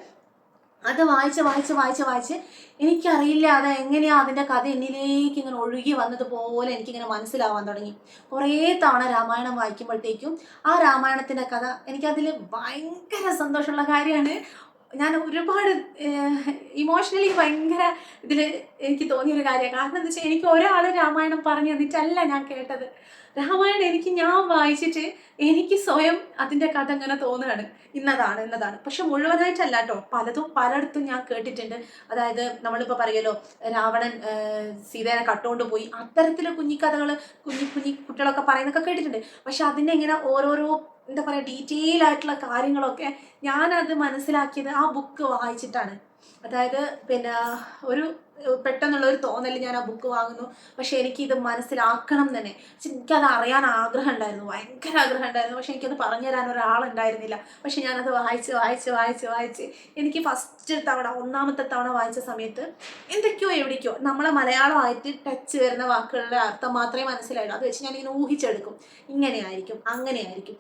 അത് വായിച്ച് വായിച്ച് വായിച്ച് വായിച്ച് എനിക്കറിയില്ല അത് എങ്ങനെയാ അതിൻ്റെ കഥ എന്നിലേക്ക് ഇങ്ങനെ ഒഴുകി വന്നതുപോലെ എനിക്കിങ്ങനെ മനസ്സിലാവാൻ തുടങ്ങി. കുറേ തവണ രാമായണം വായിക്കുമ്പോഴത്തേക്കും ആ രാമായണത്തിൻ്റെ കഥ എനിക്കതിൽ ഭയങ്കര സന്തോഷമുള്ള കാര്യമാണ്. ഞാൻ ഒരുപാട് ഇമോഷണലി ഭയങ്കര ഇതിൽ എനിക്ക് തോന്നിയൊരു കാര്യമാണ്. കാരണം എന്താ വെച്ചാൽ എനിക്ക് ഒരാൾ രാമായണം പറഞ്ഞു തന്നിട്ടല്ല ഞാൻ കേട്ടത്. രാമായണം ഞാൻ വായിച്ചിട്ട് എനിക്ക് സ്വയം അതിൻ്റെ കഥ ഇങ്ങനെ തോന്നുകയാണ്, ഇന്നതാണ്. പക്ഷെ മുഴുവനായിട്ടല്ല കേട്ടോ, പലയിടത്തും ഞാൻ കേട്ടിട്ടുണ്ട്. അതായത് നമ്മളിപ്പോൾ പറയുമല്ലോ, രാവണൻ സീതേനെ കട്ടുകൊണ്ട് പോയി, അത്തരത്തിലുള്ള കുഞ്ഞിക്കഥകൾ കുഞ്ഞി കുട്ടികളൊക്കെ പറയുന്നൊക്കെ കേട്ടിട്ടുണ്ട്. പക്ഷെ അതിനെ ഇങ്ങനെ ഓരോരോ എന്താ പറയുക ഡീറ്റെയിൽ ആയിട്ടുള്ള കാര്യങ്ങളൊക്കെ ഞാനത് മനസ്സിലാക്കിയത് ആ ബുക്ക് വായിച്ചിട്ടാണ്. അതായത് പിന്നെ ഒരു പെട്ടെന്നുള്ള ഒരു തോന്നൽ ഞാൻ ആ ബുക്ക് വാങ്ങുന്നു. പക്ഷെ എനിക്കിത് മനസ്സിലാക്കണം തന്നെ. എനിക്കത് അറിയാൻ ആഗ്രഹം ഉണ്ടായിരുന്നു, ഭയങ്കര ആഗ്രഹം ഉണ്ടായിരുന്നു. പക്ഷെ എനിക്കത് പറഞ്ഞു തരാൻ ഒരാളുണ്ടായിരുന്നില്ല. പക്ഷെ ഞാനത് വായിച്ച് എനിക്ക് ഫസ്റ്റ് തവണ, ഒന്നാമത്തെ തവണ വായിച്ച സമയത്ത് എന്തൊക്കെയോ എവിടേക്കോ നമ്മളെ മലയാളമായിട്ട് ടച്ച് വരുന്ന വാക്കുകളുടെ അർത്ഥം മാത്രമേ മനസ്സിലായുള്ളൂ. അത് വെച്ച് ഞാനിങ്ങനെ ഊഹിച്ചെടുക്കും, അങ്ങനെയായിരിക്കും അങ്ങനെയൊക്കെ.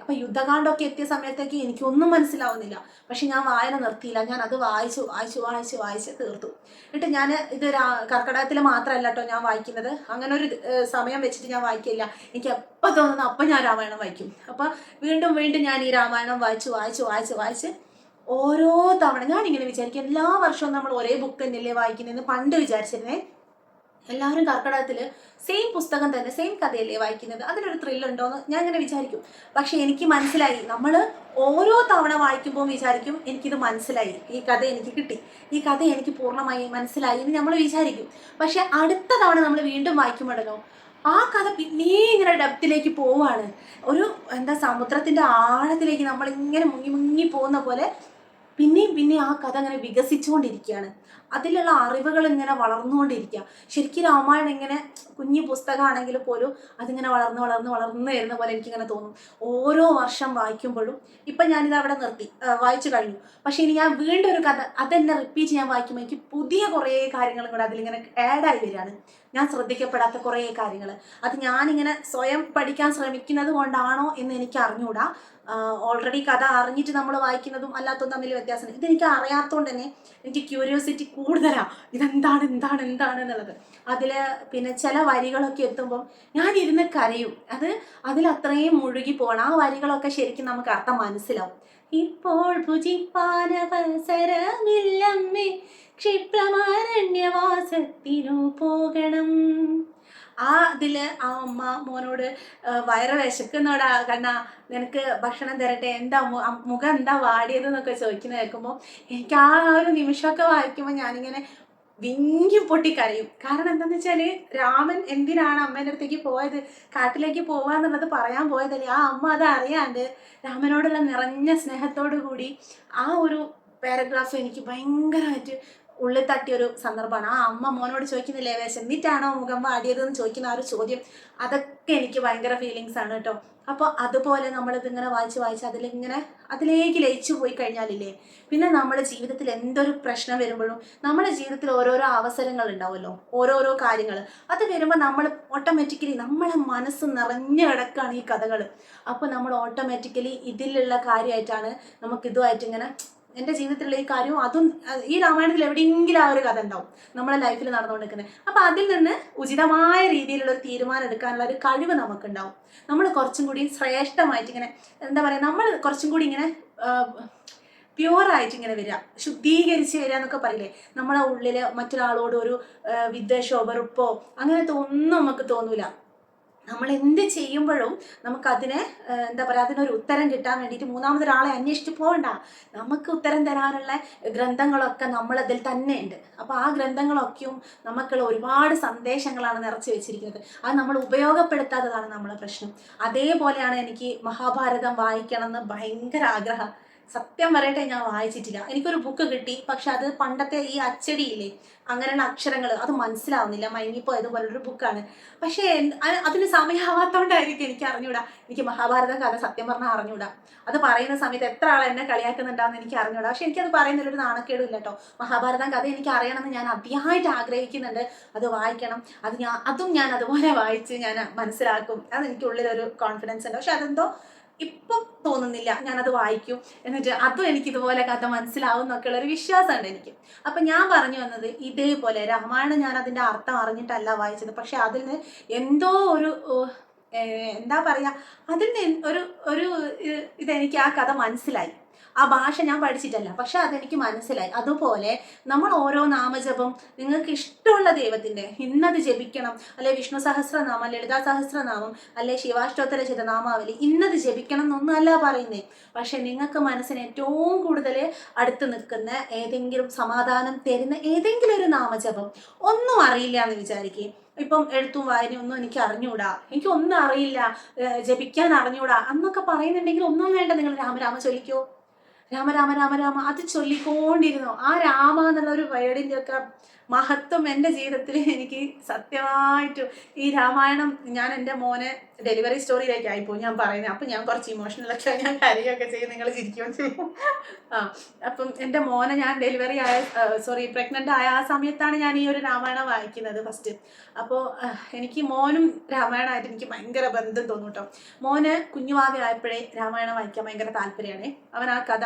അപ്പം യുദ്ധകാണ്ഡമൊക്കെ എത്തിയ സമയത്തേക്ക് എനിക്കൊന്നും മനസ്സിലാവുന്നില്ല. പക്ഷെ ഞാൻ വായന നിർത്തിയില്ല, ഞാൻ അത് വായിച്ച് തീർത്തു. എന്നിട്ട് ഞാൻ ഇത് കർക്കിടകത്തിൽ മാത്രമല്ല കേട്ടോ ഞാൻ വായിക്കുന്നത്. അങ്ങനെ ഒരു സമയം വെച്ചിട്ട് ഞാൻ വായിക്കില്ല. എനിക്ക് എപ്പോൾ തോന്നുന്നു അപ്പം ഞാൻ രാമായണം വായിക്കും. അപ്പം വീണ്ടും ഞാൻ ഈ രാമായണം വായിച്ച് ഓരോ തവണ ഞാനിങ്ങനെ വിചാരിക്കും, എല്ലാ വർഷവും നമ്മൾ ഒരേ ബുക്ക് തന്നെയല്ലേ വായിക്കുന്നതെന്ന് പണ്ട് വിചാരിച്ചിരുന്നേ. എല്ലാവരും കർക്കിടകത്തിൽ സെയിം പുസ്തകം തന്നെ, സെയിം കഥയല്ലേ വായിക്കുന്നത്, അതിനൊരു ത്രില്ലുണ്ടോയെന്ന് ഞാൻ ഇങ്ങനെ വിചാരിക്കും. പക്ഷെ എനിക്ക് മനസ്സിലായി, നമ്മൾ ഓരോ തവണ വായിക്കുമ്പോൾ വിചാരിക്കും എനിക്കിത് മനസ്സിലായി, ഈ കഥ എനിക്ക് കിട്ടി, ഈ കഥ എനിക്ക് പൂർണ്ണമായി മനസ്സിലായി എന്ന് നമ്മൾ വിചാരിക്കും. പക്ഷെ അടുത്ത തവണ നമ്മൾ വീണ്ടും വായിക്കുമ്പോഴല്ലോ ആ കഥ പിന്നെയും ഇങ്ങനെ ഡെപ്തിലേക്ക് പോവുകയാണ്. ഒരു സമുദ്രത്തിൻ്റെ ആഴത്തിലേക്ക് നമ്മളിങ്ങനെ മുങ്ങി പോകുന്ന പോലെ പിന്നെയും ആ കഥ അങ്ങനെ വികസിച്ചുകൊണ്ടിരിക്കുകയാണ്. അതിലുള്ള അറിവുകൾ ഇങ്ങനെ വളർന്നുകൊണ്ടിരിക്കുക. ശരിക്കും രാമായണം ഇങ്ങനെ കുഞ്ഞു പുസ്തകമാണെങ്കിൽ പോലും അതിങ്ങനെ വളർന്ന് വരുന്ന പോലെ എനിക്കിങ്ങനെ തോന്നും. ഓരോ വർഷം വായിക്കുമ്പോഴും ഇപ്പം ഞാനിത് അവിടെ നിർത്തി, വായിച്ചു കഴിഞ്ഞു. പക്ഷേ ഇനി ഞാൻ വീണ്ടും ഒരു കഥ അതെന്നെ റിപ്പീറ്റ് ചെയ്യാൻ വായിക്കുമ്പോൾ എനിക്ക് പുതിയ കുറേ കാര്യങ്ങളും കൂടെ അതിലിങ്ങനെ ആഡായി വരികയാണ്. ഞാൻ ശ്രദ്ധിക്കപ്പെടാത്ത കുറേ കാര്യങ്ങൾ. അത് ഞാനിങ്ങനെ സ്വയം പഠിക്കാൻ ശ്രമിക്കുന്നത് കൊണ്ടാണോ എന്ന് എനിക്ക് അറിഞ്ഞുകൂടാ. ഓൾറെഡി കഥ അറിഞ്ഞിട്ട് നമ്മൾ വായിക്കുന്നതും അല്ലാത്തതും തമ്മിൽ വ്യത്യാസമുണ്ട്. ഇതെനിക്ക് അറിയാത്തതുകൊണ്ട് തന്നെ എനിക്ക് ക്യൂരിയോസിറ്റി കൂടുതലാണ്, എന്താണ് എന്നുള്ളത്. അതിൽ പിന്നെ ചില വരികളൊക്കെ എത്തുമ്പം ഞാൻ ഇരുന്ന് കരയും. അതിലത്രയും മുഴുകി പോകണം. ആ വരികളൊക്കെ ശരിക്കും നമുക്ക് അർത്ഥം മനസ്സിലാവും. ഇപ്പോൾ ഭുജിപ്പാനവസരമില്ലമ്മേ, ക്ഷിപ്രമാരണ്യവാസത്തിനു പോകണം. അതിൽ ആ അമ്മ മോനോട് വയറ് വിശക്കുന്നോടാ കണ്ണാ, നിനക്ക് ഭക്ഷണം തരട്ടെ, മുഖം എന്താ വാടിയതെന്നൊക്കെ ചോദിക്കുന്ന കേൾക്കുമ്പോൾ എനിക്ക് ആ ഒരു നിമിഷമൊക്കെ വായിക്കുമ്പോൾ ഞാനിങ്ങനെ വിങ്ങി പൊട്ടി കരയും. കാരണം എന്താണെന്ന് വെച്ചാൽ രാമൻ എന്തിനാണ് അമ്മേൻ്റെ അടുത്തേക്ക് പോയത്, കാട്ടിലേക്ക് പോവുക എന്നുള്ളത് പറയാൻ പോയതല്ലേ. ആ അമ്മ അത് അറിയാണ്ട് രാമനോടുള്ള നിറഞ്ഞ സ്നേഹത്തോടു കൂടി ആ ഒരു പാരഗ്രാഫ് എനിക്ക് ഭയങ്കരമായിട്ട് ഉള്ളിൽ തട്ടിയൊരു സന്ദർഭമാണ്. ആ അമ്മ മോനോട് ചോദിക്കുന്നില്ലേ വിശന്നിട്ടാണോ മുഖം വാടിയതെന്ന് ചോദിക്കുന്ന ആ ഒരു ചോദ്യം, അതൊക്കെ എനിക്ക് ഭയങ്കര ഫീലിങ്സ് ആണ് കേട്ടോ. അപ്പോൾ അതുപോലെ നമ്മളിതിങ്ങനെ വായിച്ച് അതിലേക്ക് ലയിച്ചു പോയി കഴിഞ്ഞാലില്ലേ, പിന്നെ നമ്മുടെ ജീവിതത്തിൽ എന്തൊരു പ്രശ്നം വരുമ്പോഴും നമ്മുടെ ജീവിതത്തിൽ ഓരോരോ അവസരങ്ങൾ ഉണ്ടാവുമല്ലോ, ഓരോരോ കാര്യങ്ങൾ അത് വരുമ്പോൾ നമ്മൾ ഓട്ടോമാറ്റിക്കലി നമ്മളെ മനസ്സ് നിറഞ്ഞു കിടക്കുകയാണ് ഈ കഥകൾ. അപ്പോൾ നമ്മൾ ഓട്ടോമാറ്റിക്കലി ഇതിലുള്ള കാര്യമായിട്ടാണ് നമുക്കിതുമായിട്ട് ഇങ്ങനെ എൻ്റെ ജീവിതത്തിലുള്ള ഈ കാര്യവും അതും ഈ രാമായണത്തിൽ എവിടെയെങ്കിലും ആ ഒരു കഥ ഉണ്ടാവും നമ്മളെ ലൈഫിൽ നടന്നുകൊണ്ടിരിക്കുന്നത്. അപ്പോൾ അതിൽ നിന്ന് ഉചിതമായ രീതിയിലുള്ള ഒരു തീരുമാനം എടുക്കാനുള്ള ഒരു കഴിവ് നമുക്കുണ്ടാവും. നമ്മൾ കുറച്ചും കൂടി ശ്രേഷ്ഠമായിട്ട് ഇങ്ങനെ നമ്മൾ കുറച്ചും കൂടി ഇങ്ങനെ പ്യുവറായിട്ട് ഇങ്ങനെ വരിക, ശുദ്ധീകരിച്ച് വരിക എന്നൊക്കെ പറയില്ലേ. നമ്മളെ ഉള്ളിൽ മറ്റൊരാളോട് ഒരു വിദ്വേഷമോ വെറുപ്പോ അങ്ങനത്തെ ഒന്നും നമുക്ക് തോന്നൂല. നമ്മൾ എന്ത് ചെയ്യുമ്പോഴും നമുക്കതിനെ അതിനൊരു ഉത്തരം കിട്ടാൻ വേണ്ടിയിട്ട് മൂന്നാമതൊരാളെ അന്വേഷിച്ച് പോകണ്ട. നമുക്ക് ഉത്തരം തരാനുള്ള ഗ്രന്ഥങ്ങളൊക്കെ നമ്മളതിൽ തന്നെ ഉണ്ട്. അപ്പോൾ ആ ഗ്രന്ഥങ്ങളൊക്കെയും നമുക്കുള്ള ഒരുപാട് സന്ദേശങ്ങളാണ് നിറച്ച് വെച്ചിരിക്കുന്നത്. അത് നമ്മൾ ഉപയോഗപ്പെടുത്താത്തതാണ് നമ്മളെ പ്രശ്നം. അതേപോലെയാണ് എനിക്ക് മഹാഭാരതം വായിക്കണം എന്ന് ഭയങ്കര ആഗ്രഹം. സത്യം പറയട്ടെ, ഞാൻ വായിച്ചിട്ടില്ല. എനിക്കൊരു ബുക്ക് കിട്ടി, പക്ഷെ അത് പണ്ടത്തെ ഈ അച്ചടിയില്ലേ അങ്ങനെയുള്ള അക്ഷരങ്ങൾ അത് മനസ്സിലാവുന്നില്ല, മയങ്ങിപ്പോയതുപോലൊരു ബുക്കാണ്. പക്ഷേ അതിന് സമയമാവാത്തോണ്ടായിരിക്കും എനിക്ക് അറിഞ്ഞൂടാ. എനിക്ക് മഹാഭാരത കഥ സത്യം പറഞ്ഞാൽ അറിഞ്ഞൂടാ. അത് പറയുന്ന സമയത്ത് എത്ര ആൾ എന്നെ കളിയാക്കുന്നുണ്ടാവുന്ന എനിക്ക് അറിഞ്ഞൂടാ. പക്ഷെ എനിക്കത് പറയുന്നതിലൊരു നാണക്കേടും ഇല്ല കേട്ടോ. മഹാഭാരതം കഥ എനിക്ക് അറിയണമെന്ന് ഞാൻ അതിയായിട്ട് ആഗ്രഹിക്കുന്നുണ്ട്. അത് വായിക്കണം. അതും ഞാൻ അതുപോലെ വായിച്ച് ഞാൻ മനസ്സിലാക്കും. അത് എനിക്കുള്ളിലൊരു കോൺഫിഡൻസ് ഉണ്ട്. പക്ഷെ അതെന്തോ ഇപ്പം തോന്നുന്നില്ല. ഞാനത് വായിക്കും, എന്നിട്ട് അതും എനിക്ക് ഇതുപോലെ കഥ മനസ്സിലാവും എന്നൊക്കെയുള്ള ഒരു വിശ്വാസമുണ്ട് എനിക്ക്. അപ്പൊ ഞാൻ പറഞ്ഞു വന്നത്, ഇതേപോലെ രാമായണം ഞാൻ അതിന്റെ അർത്ഥം അറിഞ്ഞിട്ടല്ല വായിച്ചത്. പക്ഷെ അതിൽ നിന്ന് എന്തോ ഒരു എന്താ പറയാ, അതിൽ നിന്ന് ഒരു ഇതെനിക്ക് ആ കഥ മനസ്സിലായി. ആ ഭാഷ ഞാൻ പഠിച്ചിട്ടല്ല, പക്ഷെ അതെനിക്ക് മനസ്സിലായി. അതുപോലെ നമ്മൾ ഓരോ നാമജപം നിങ്ങൾക്ക് ഇഷ്ടമുള്ള ദൈവത്തിന്റെ ഇന്നത് ജപിക്കണം, അല്ലെ വിഷ്ണു സഹസ്രനാമം, ലളിതാ സഹസ്രനാമം, അല്ലെ ശിവാഷ്ടോത്തര നാമാവലി ഇന്നത് ജപിക്കണം എന്നൊന്നുമല്ല പറയുന്നേ. പക്ഷെ നിങ്ങൾക്ക് മനസ്സിന് ഏറ്റവും കൂടുതൽ അടുത്ത് നിൽക്കുന്ന ഏതെങ്കിലും സമാധാനം തരുന്ന ഏതെങ്കിലും ഒരു നാമജപം, ഒന്നും അറിയില്ല എന്ന് വിചാരിക്കുക. ഇപ്പം എഴുത്തും വായനയും ഒന്നും എനിക്ക് അറിഞ്ഞൂടാ, എനിക്ക് ഒന്നും അറിയില്ല, ജപിക്കാൻ അറിഞ്ഞൂടാ എന്നൊക്കെ പറയുന്നുണ്ടെങ്കിൽ ഒന്നും വേണ്ട, നിങ്ങൾ രാമരാമ ചൊല്ലിക്കോ. രാമ രാമ രാമ രാമ അത് ചൊല്ലിക്കൊണ്ടിരുന്നു. ആ രാമ എന്നുള്ള ഒരു വേർഡിൻ്റെ ഒക്കെ മഹത്വം എൻ്റെ ജീവിതത്തിൽ എനിക്ക് സത്യമായിട്ടും ഈ രാമായണം, ഞാൻ എൻ്റെ മോനെ ഡെലിവറി സ്റ്റോറിയിലേക്ക് ആയിപ്പോയി ഞാൻ പറയുന്നത്. അപ്പം ഞാൻ കുറച്ച് ഇമോഷണലൊക്കെ ഞാൻ കരയൊക്കെ ചെയ്യും, നിങ്ങൾ ചിരിക്കുകയും ചെയ്യും. അപ്പം എൻ്റെ മോനെ ഞാൻ പ്രഗ്നൻ്റ് ആയ ആ സമയത്താണ് ഞാൻ ഈ ഒരു രാമായണം വായിക്കുന്നത് ഫസ്റ്റ്. അപ്പോൾ എനിക്ക് മോനും രാമായണമായിട്ട് എനിക്ക് ഭയങ്കര ബന്ധം തോന്നും കേട്ടോ. മോന് കുഞ്ഞുവാവി ആയപ്പോഴേ രാമായണം വായിക്കാൻ ഭയങ്കര താല്പര്യമാണ്. അവൻ ആ കഥ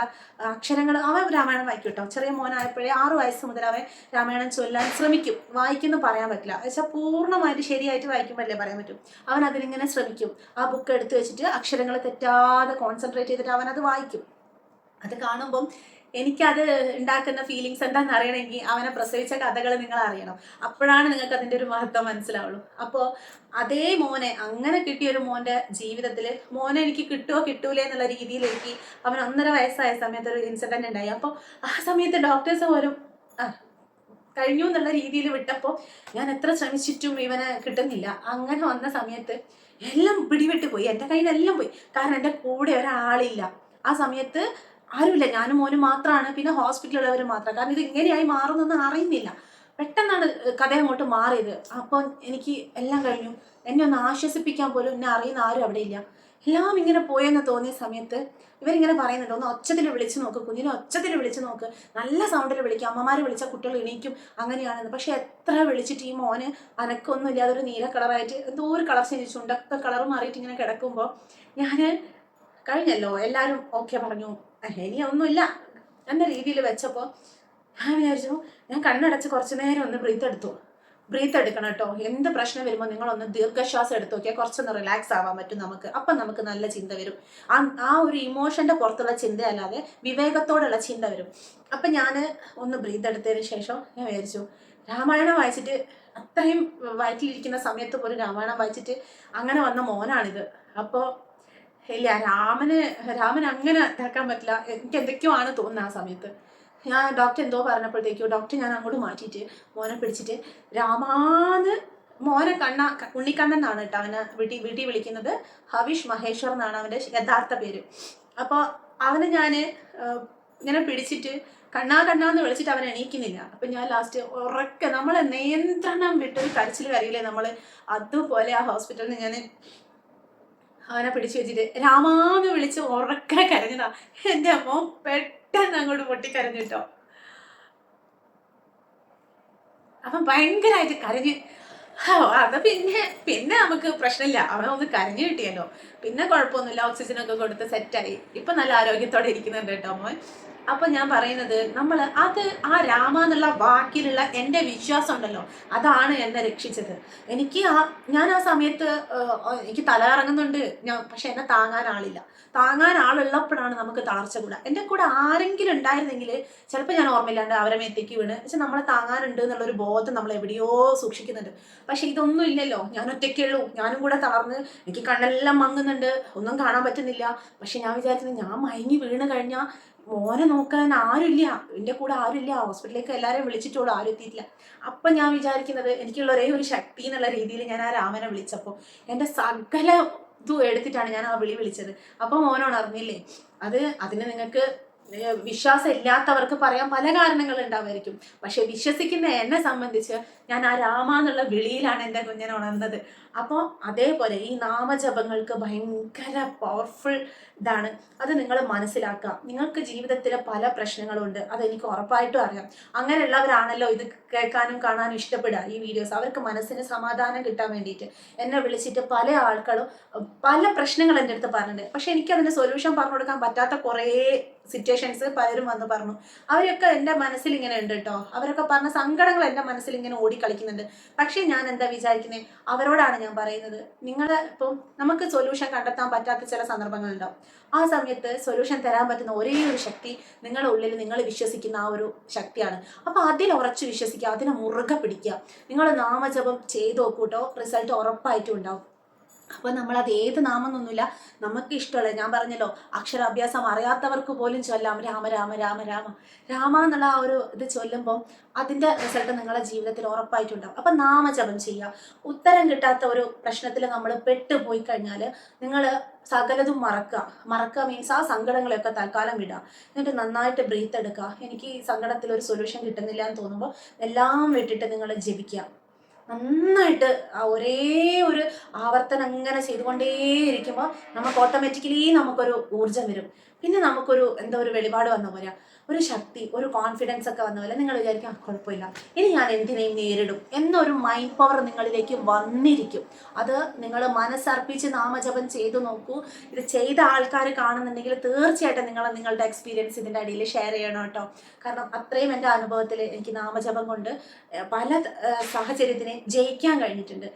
അക്ഷരങ്ങൾ അവൻ രാമായണം വായിക്കും കേട്ടോ. ചെറിയ മോനായപ്പോഴേ 6 വയസ്സ് മുതൽ അവൻ രാമായണം ചൊല്ലാൻ ശ്രമിക്കും. വായിക്കുന്നു പറയാൻ പറ്റില്ല, വെച്ചാൽ പൂർണ്ണമായിട്ട് ശരിയായിട്ട് വായിക്കുമ്പോഴല്ലേ പറയാൻ പറ്റും. അവൻ അതിനിങ്ങനെ ശ്രമിക്കും. ആ ബുക്ക് എടുത്ത് വെച്ചിട്ട് അക്ഷരങ്ങൾ തെറ്റാതെ കോൺസെൻട്രേറ്റ് ചെയ്തിട്ട് അവൻ അത് വായിക്കും. അത് കാണുമ്പം എനിക്കത് ഉണ്ടാക്കുന്ന ഫീലിങ്സ് എന്താണെന്ന് അറിയണമെങ്കിൽ അവനെ പ്രസവിച്ച കഥകൾ നിങ്ങൾ അറിയണം. അപ്പോഴാണ് നിങ്ങൾക്ക് അതിൻ്റെ ഒരു മഹത്വം മനസ്സിലാവുള്ളൂ. അപ്പോൾ അതേ മോനെ, അങ്ങനെ കിട്ടിയൊരു മോൻ്റെ ജീവിതത്തിൽ മോനെ എനിക്ക് കിട്ടുമോ കിട്ടൂലേ എന്നുള്ള രീതിയിലേക്ക് അവൻ 1.5 വയസ്സായ സമയത്ത് ഒരു ഇൻസിഡൻറ്റ് ഉണ്ടായി. അപ്പോൾ ആ സമയത്ത് ഡോക്ടേഴ്സ് പോലും കഴിഞ്ഞു എന്നുള്ള രീതിയിൽ വിട്ടപ്പോൾ ഞാൻ എത്ര ശ്രമിച്ചിട്ടും ഇവനെ കിട്ടുന്നില്ല. അങ്ങനെ വന്ന സമയത്ത് എല്ലാം പിടിവിട്ട് പോയി, എൻ്റെ കയ്യിലെല്ലാം പോയി. കാരണം എൻ്റെ കൂടെ ഒരാളില്ല ആ സമയത്ത്, ആരുമില്ല, ഞാനും മോനും മാത്രമാണ്. പിന്നെ ഹോസ്പിറ്റലുള്ളവർ മാത്രമാണ്. കാരണം ഇത് ഇങ്ങനെയായി മാറുന്നൊന്നും അറിയുന്നില്ല. പെട്ടെന്നാണ് കഥ അങ്ങോട്ട് മാറിയത്. അപ്പോൾ എനിക്ക് എല്ലാം കഴിഞ്ഞു. എന്നെ ഒന്ന് ആശ്വസിപ്പിക്കാൻ പോലും എന്നെ അറിയുന്ന ആരും അവിടെ ഇല്ല. എല്ലാം ഇങ്ങനെ പോയെന്ന് തോന്നിയ സമയത്ത് ഇവരിങ്ങനെ പറയുന്നുണ്ട്, ഒന്ന് ഒച്ചത്തിൽ വിളിച്ചു നോക്ക്, കുഞ്ഞിനെ ഒച്ചത്തിൽ വിളിച്ചു നോക്ക്, നല്ല സൗണ്ടിൽ വിളിക്കുക, അമ്മമാർ വിളിച്ചാൽ കുട്ടികൾ എണീക്കും, അങ്ങനെയാണെന്ന്. പക്ഷെ എത്ര വിളിച്ചിട്ട് ഈ മോന് അനക്കൊന്നും ഇല്ലാതെ ഒരു നീല കളറായിട്ട് എന്തോ ഒരു കളർ ചേഞ്ച്, ചുണ്ടൊക്കെ കളർ മാറിയിട്ട് ഇങ്ങനെ കിടക്കുമ്പോൾ ഞാൻ കഴിഞ്ഞല്ലോ, എല്ലാവരും ഓക്കെ പറഞ്ഞു, ഇനി ഒന്നുമില്ല എന്ന രീതിയിൽ വെച്ചപ്പോൾ ഞാൻ വിചാരിച്ചു, ഞാൻ കണ്ണടച്ച് കുറച്ച് നേരം ഒന്ന് ബ്രീത്ത് എടുക്കണം കേട്ടോ. എന്ത് പ്രശ്നം വരുമ്പോൾ നിങ്ങളൊന്ന് ദീർഘശ്വാസം എടുത്ത് നോക്കിയാൽ കുറച്ചൊന്ന് റിലാക്സ് ആവാൻ പറ്റും നമുക്ക്. അപ്പം നമുക്ക് നല്ല ചിന്ത വരും. ആ ഒരു ഇമോഷൻ്റെ പുറത്തുള്ള ചിന്തയല്ലാതെ വിവേകത്തോടുള്ള ചിന്ത വരും. അപ്പം ഞാൻ ഒന്ന് ബ്രീത്ത് എടുത്തതിന് ശേഷം ഞാൻ വിചാരിച്ചു, രാമായണം വായിച്ചിട്ട് അത്രയും വയറ്റിലിരിക്കുന്ന സമയത്ത് പോലും രാമായണം വായിച്ചിട്ട് അങ്ങനെ വന്ന മോനാണിത്. അപ്പോൾ ഇല്ല, രാമൻ അങ്ങനെ ഇതാക്കാൻ പറ്റില്ല, എനിക്ക് എന്തൊക്കെയോ ആണ് തോന്നുന്നത് ആ സമയത്ത്. ഞാൻ ഡോക്ടർ എന്തോ പറഞ്ഞപ്പോഴത്തേക്കും ഡോക്ടർ ഞാൻ അങ്ങോട്ട് മാറ്റിയിട്ട് മോനെ പിടിച്ചിട്ട് രാമാന്ന്, മോനെ ഉണ്ണിക്കണ്ണൻ എന്നാണ് കേട്ടോ അവനെ വീട്ടിൽ വിളിക്കുന്നത്. ഹവിഷ് മഹേശ്വർ എന്നാണ് അവൻ്റെ യഥാർത്ഥ പേര്. അപ്പോൾ അവനെ ഞാൻ ഇങ്ങനെ പിടിച്ചിട്ട് കണ്ണാന്ന് വിളിച്ചിട്ട് അവൻ എണീക്കുന്നില്ല. അപ്പം ഞാൻ ലാസ്റ്റ് ഉറക്കെ, നമ്മളെ നിയന്ത്രണം വിട്ടൊരു കരച്ചിൽ കരയില്ലേ നമ്മൾ, അതുപോലെ ആ ഹോസ്പിറ്റലിൽ ഞാൻ അവനെ പിടിച്ചു വെച്ചിട്ട് രാമാന്ന് വിളിച്ച് ഉറക്കെ കരഞ്ഞതാ. എൻ്റെ അമ്മ പെട്ടെന്ന് അങ്ങോട്ട് പൊട്ടിക്കരഞ്ഞു കേട്ടോ. അപ്പം ഭയങ്കരമായിട്ട് കരഞ്ഞ്. അത് പിന്നെ നമുക്ക് പ്രശ്നമില്ല, അവനെ ഒന്ന് കരഞ്ഞു കിട്ടിയല്ലോ, പിന്നെ കുഴപ്പമൊന്നുമില്ല, ഓക്സിജനൊക്കെ കൊടുത്ത് സെറ്റായി. ഇപ്പം നല്ല ആരോഗ്യത്തോടെ ഇരിക്കുന്നുണ്ട് കേട്ടോ മോൻ. അപ്പം ഞാൻ പറയുന്നത്, ആ രാമ എന്നുള്ള വാക്കിലുള്ള എൻ്റെ വിശ്വാസം ഉണ്ടല്ലോ, അതാണ് എന്നെ രക്ഷിച്ചത്. ഞാൻ ആ സമയത്ത് എനിക്ക് തല ഇറങ്ങുന്നുണ്ട്, പക്ഷെ എന്നെ താങ്ങാൻ ആളുള്ളപ്പോഴാണ് നമുക്ക് തളർച്ച കൂടാ. എൻ്റെ കൂടെ ആരെങ്കിലും ഉണ്ടായിരുന്നെങ്കിൽ ചിലപ്പോൾ ഞാൻ ഓർമ്മയില്ലാണ്ട് അവരെ മേത്തേക്ക് വീണ്, പക്ഷെ നമ്മളെ താങ്ങാനുണ്ട് എന്നുള്ളൊരു ബോധം നമ്മൾ എവിടെയോ സൂക്ഷിക്കുന്നുണ്ട്. പക്ഷെ ഇതൊന്നും ഇല്ലല്ലോ, ഞാൻ ഒറ്റയ്ക്കുള്ളൂ, ഞാനും കൂടെ തളർന്ന് എനിക്ക് കണ്ണെല്ലാം മങ്ങുന്നുണ്ട്, ഒന്നും കാണാൻ പറ്റുന്നില്ല. പക്ഷെ ഞാൻ വിചാരിക്കുന്നത്, ഞാൻ മയങ്ങി വീണ് കഴിഞ്ഞാൽ മോനെ നോക്കാൻ ആരുമില്ല, എൻ്റെ കൂടെ ആരുമില്ല, ഹോസ്പിറ്റലിലേക്ക് എല്ലാവരെയും വിളിച്ചിട്ടുള്ളൂ, ആരും എത്തിയിട്ടില്ല. അപ്പം ഞാൻ വിചാരിക്കുന്നത്, എനിക്കുള്ള ഒരേ ഒരു ശക്തി എന്നുള്ള രീതിയിൽ ഞാൻ ആ രാമനെ വിളിച്ചപ്പോൾ എൻ്റെ സകല ഇതും എടുത്തിട്ടാണ് ഞാൻ ആ വിളിച്ചത്. അപ്പോൾ മോനോട് അറിഞ്ഞില്ലേ, അതിന് നിങ്ങൾക്ക് വിശ്വാസം ഇല്ലാത്തവർക്ക് പറയാൻ പല കാരണങ്ങൾ ഉണ്ടാവുമായിരിക്കും. പക്ഷെ വിശ്വസിക്കുന്ന എന്നെ സംബന്ധിച്ച് ഞാൻ ആ രാമ എന്നുള്ള വിളിയിലാണ് എൻ്റെ കുഞ്ഞിനെ ഉണർന്നത്. അപ്പോൾ അതേപോലെ ഈ നാമജപങ്ങൾക്ക് ഭയങ്കര പവർഫുൾ ഇതാണ്. അത് നിങ്ങൾ മനസ്സിലാക്കുക. നിങ്ങൾക്ക് ജീവിതത്തിൽ പല പ്രശ്നങ്ങളുണ്ട്, അതെനിക്ക് ഉറപ്പായിട്ടും അറിയാം. അങ്ങനെയുള്ളവരാണല്ലോ ഇത് കേൾക്കാനും കാണാനും ഇഷ്ടപ്പെടുക ഈ വീഡിയോസ്. അവർക്ക് മനസ്സിന് സമാധാനം കിട്ടാൻ വേണ്ടിയിട്ട് എന്നെ വിളിച്ചിട്ട് പല ആൾക്കാരും പല പ്രശ്നങ്ങൾ എൻ്റെ അടുത്ത് പറഞ്ഞിട്ടുണ്ട്. പക്ഷെ എനിക്കതിന് സൊല്യൂഷൻ പറഞ്ഞു കൊടുക്കാൻ പറ്റാത്ത കുറേ സിറ്റുവേഷൻസ് പലരും വന്ന് പറഞ്ഞു. അവരൊക്കെ എൻ്റെ മനസ്സിൽ ഇങ്ങനെ ഉണ്ട് കേട്ടോ. അവരൊക്കെ പറഞ്ഞ സങ്കടങ്ങൾ എൻ്റെ മനസ്സിൽ ഇങ്ങനെ ഓടിക്കളിക്കുന്നുണ്ട്. പക്ഷേ ഞാൻ എന്താ വിചാരിക്കുന്നത്, അവരോടാണ് ഞാൻ പറയുന്നത്, നിങ്ങൾ ഇപ്പം നമുക്ക് സൊല്യൂഷൻ കണ്ടെത്താൻ പറ്റാത്ത ചില സന്ദർഭങ്ങളുണ്ടാവും. ആ സമയത്ത് സൊല്യൂഷൻ തരാൻ പറ്റുന്ന ഒരേ ഒരു ശക്തി നിങ്ങളുടെ ഉള്ളിൽ നിങ്ങൾ വിശ്വസിക്കുന്ന ആ ഒരു ശക്തിയാണ്. അപ്പോൾ അതിൽ ഉറച്ചു വിശ്വസിക്കുക, അതിനെ മുറുകെ പിടിക്കുക. നിങ്ങൾ നാമജപം ചെയ്ത് നോക്കൂട്ടോ, റിസൾട്ട് ഉറപ്പായിട്ടും ഉണ്ടാവും. അപ്പോൾ നമ്മളത് ഏത് നാമെന്നൊന്നുമില്ല, നമുക്ക് ഇഷ്ടമുള്ള, ഞാൻ പറഞ്ഞല്ലോ അക്ഷരാഭ്യാസം അറിയാത്തവർക്ക് പോലും ചൊല്ലാം രാമ രാമ രാമ രാമ രാമ എന്നുള്ള ആ ഒരു ഇത് ചൊല്ലുമ്പം അതിൻ്റെ റിസൾട്ട് നിങ്ങളുടെ ജീവിതത്തിൽ ഉറപ്പായിട്ടുണ്ടാവും. അപ്പം നാമജപം ചെയ്യുക. ഉത്തരം കിട്ടാത്ത ഒരു പ്രശ്നത്തിൽ നമ്മൾ പെട്ടുപോയി കഴിഞ്ഞാൽ നിങ്ങൾ സകലതും മറക്കുക മീൻസ് ആ സങ്കടങ്ങളെയൊക്കെ തൽക്കാലം വിടുക. എന്നിട്ട് നന്നായിട്ട് ബ്രീത്ത് എടുക്കുക. എനിക്ക് ഈ സങ്കടത്തിൽ ഒരു സൊല്യൂഷൻ കിട്ടുന്നില്ല എന്ന് തോന്നുമ്പോൾ എല്ലാം വിട്ടിട്ട് നിങ്ങൾ ജപിക്കുക. നന്നായിട്ട് ആ ഒരേ ഒരു ആവർത്തനം അങ്ങനെ ചെയ്തുകൊണ്ടേയിരിക്കുമ്പോൾ നമുക്ക് ഓട്ടോമാറ്റിക്കലി നമുക്കൊരു ഊർജം വരും. പിന്നെ നമുക്കൊരു എന്താ ഒരു വെളിപാട് വന്ന പോലെ, ഒരു ശക്തി, ഒരു കോൺഫിഡൻസ് ഒക്കെ വന്ന പോലെ നിങ്ങൾ വിചാരിക്കാം കുഴപ്പമില്ല, ഇനി ഞാൻ എന്തിനേയും നേരിടും എന്നൊരു മൈൻഡ് പവർ നിങ്ങളിലേക്ക് വന്നിരിക്കും. അത് നിങ്ങൾ മനസ്സർപ്പിച്ച് നാമജപം ചെയ്തു നോക്കൂ. ഇത് ചെയ്ത ആൾക്കാർ കാണുന്നുണ്ടെങ്കിൽ തീർച്ചയായിട്ടും നിങ്ങളുടെ എക്സ്പീരിയൻസ് ഇതിൻ്റെ അടിയിൽ ഷെയർ ചെയ്യണം കേട്ടോ. കാരണം അത്രയും എൻ്റെ അനുഭവത്തിൽ എനിക്ക് നാമജപം കൊണ്ട് പല സാഹചര്യത്തിനെ ജയിക്കാൻ കഴിഞ്ഞിട്ടുണ്ട്.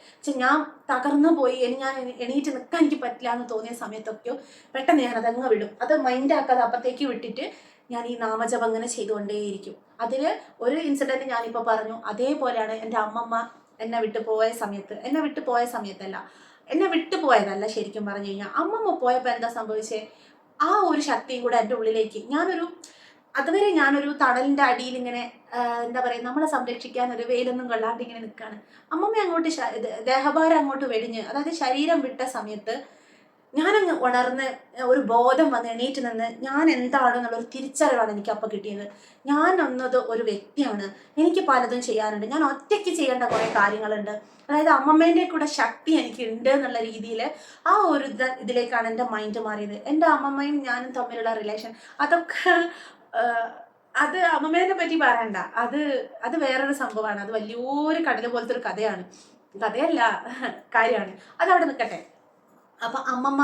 ഞാൻ തകർന്നു പോയി, ഞാൻ എണീറ്റ് നിൽക്കാൻ എനിക്ക് പറ്റില്ല എന്ന് തോന്നിയ സമയത്തൊക്കെയോ പെട്ടെന്ന് ഞാൻ അതങ്ങ് വിടും. അത് മൈൻഡാക്കാതെ അപ്പുറത്തേക്ക് വിട്ടിട്ട് ഞാൻ ഈ നാമജപം അങ്ങനെ ചെയ്തുകൊണ്ടേയിരിക്കും. അതിൽ ഒരു ഇൻസിഡൻറ്റ് ഞാനിപ്പോൾ പറഞ്ഞു. അതേപോലെയാണ് എൻ്റെ അമ്മമ്മ എന്നെ വിട്ടുപോയ സമയത്തല്ല, എന്നെ വിട്ടുപോയതല്ല ശരിക്കും പറഞ്ഞു കഴിഞ്ഞാൽ, അമ്മമ്മ പോയപ്പോൾ എന്താ സംഭവിച്ചേ, ആ ഒരു ശക്തിയും കൂടെ എൻ്റെ ഉള്ളിലേക്ക് അതുവരെ ഞാനൊരു തണലിൻ്റെ അടിയിൽ ഇങ്ങനെ എന്താ പറയുക, നമ്മളെ സംരക്ഷിക്കാൻ ഒരു വെയിലൊന്നും കൊള്ളാണ്ട് ഇങ്ങനെ നിൽക്കുകയാണ്. അമ്മമ്മ അങ്ങോട്ട് ദേഹഭാരം അങ്ങോട്ട് വെടിഞ്ഞ്, അതായത് ശരീരം വിട്ട സമയത്ത് ഞാനങ്ങ് ഉണർന്ന് ഒരു ബോധം വന്ന് എണീറ്റ് നിന്ന് ഞാൻ എന്താണെന്നുള്ളൊരു തിരിച്ചറിവാണ് എനിക്ക് അപ്പം കിട്ടിയത്. ഞാൻ എന്നത് ഒരു വ്യക്തിയാണ്, എനിക്ക് പലതും ചെയ്യാനുണ്ട്, ഞാൻ ഒറ്റയ്ക്ക് ചെയ്യേണ്ട കുറേ കാര്യങ്ങളുണ്ട്. അതായത് അമ്മമ്മേൻ്റെ കൂടെ ശക്തി എനിക്ക് ഉണ്ട് എന്നുള്ള രീതിയിൽ ആ ഒരു ഇതിലേക്കാണ് എൻ്റെ മൈൻഡ് മാറിയത്. എൻ്റെ അമ്മമ്മയും ഞാനും തമ്മിലുള്ള റിലേഷൻ അതൊക്കെ അത് അമ്മമ്മേനെ പറ്റി പറയണ്ട, അത് വേറൊരു സംഭവമാണ്. അത് വലിയൊരു കടൽ പോലത്തെ ഒരു കഥയല്ല കാര്യമാണ്. അതവിടെ നിൽക്കട്ടെ. അപ്പം അമ്മമ്മ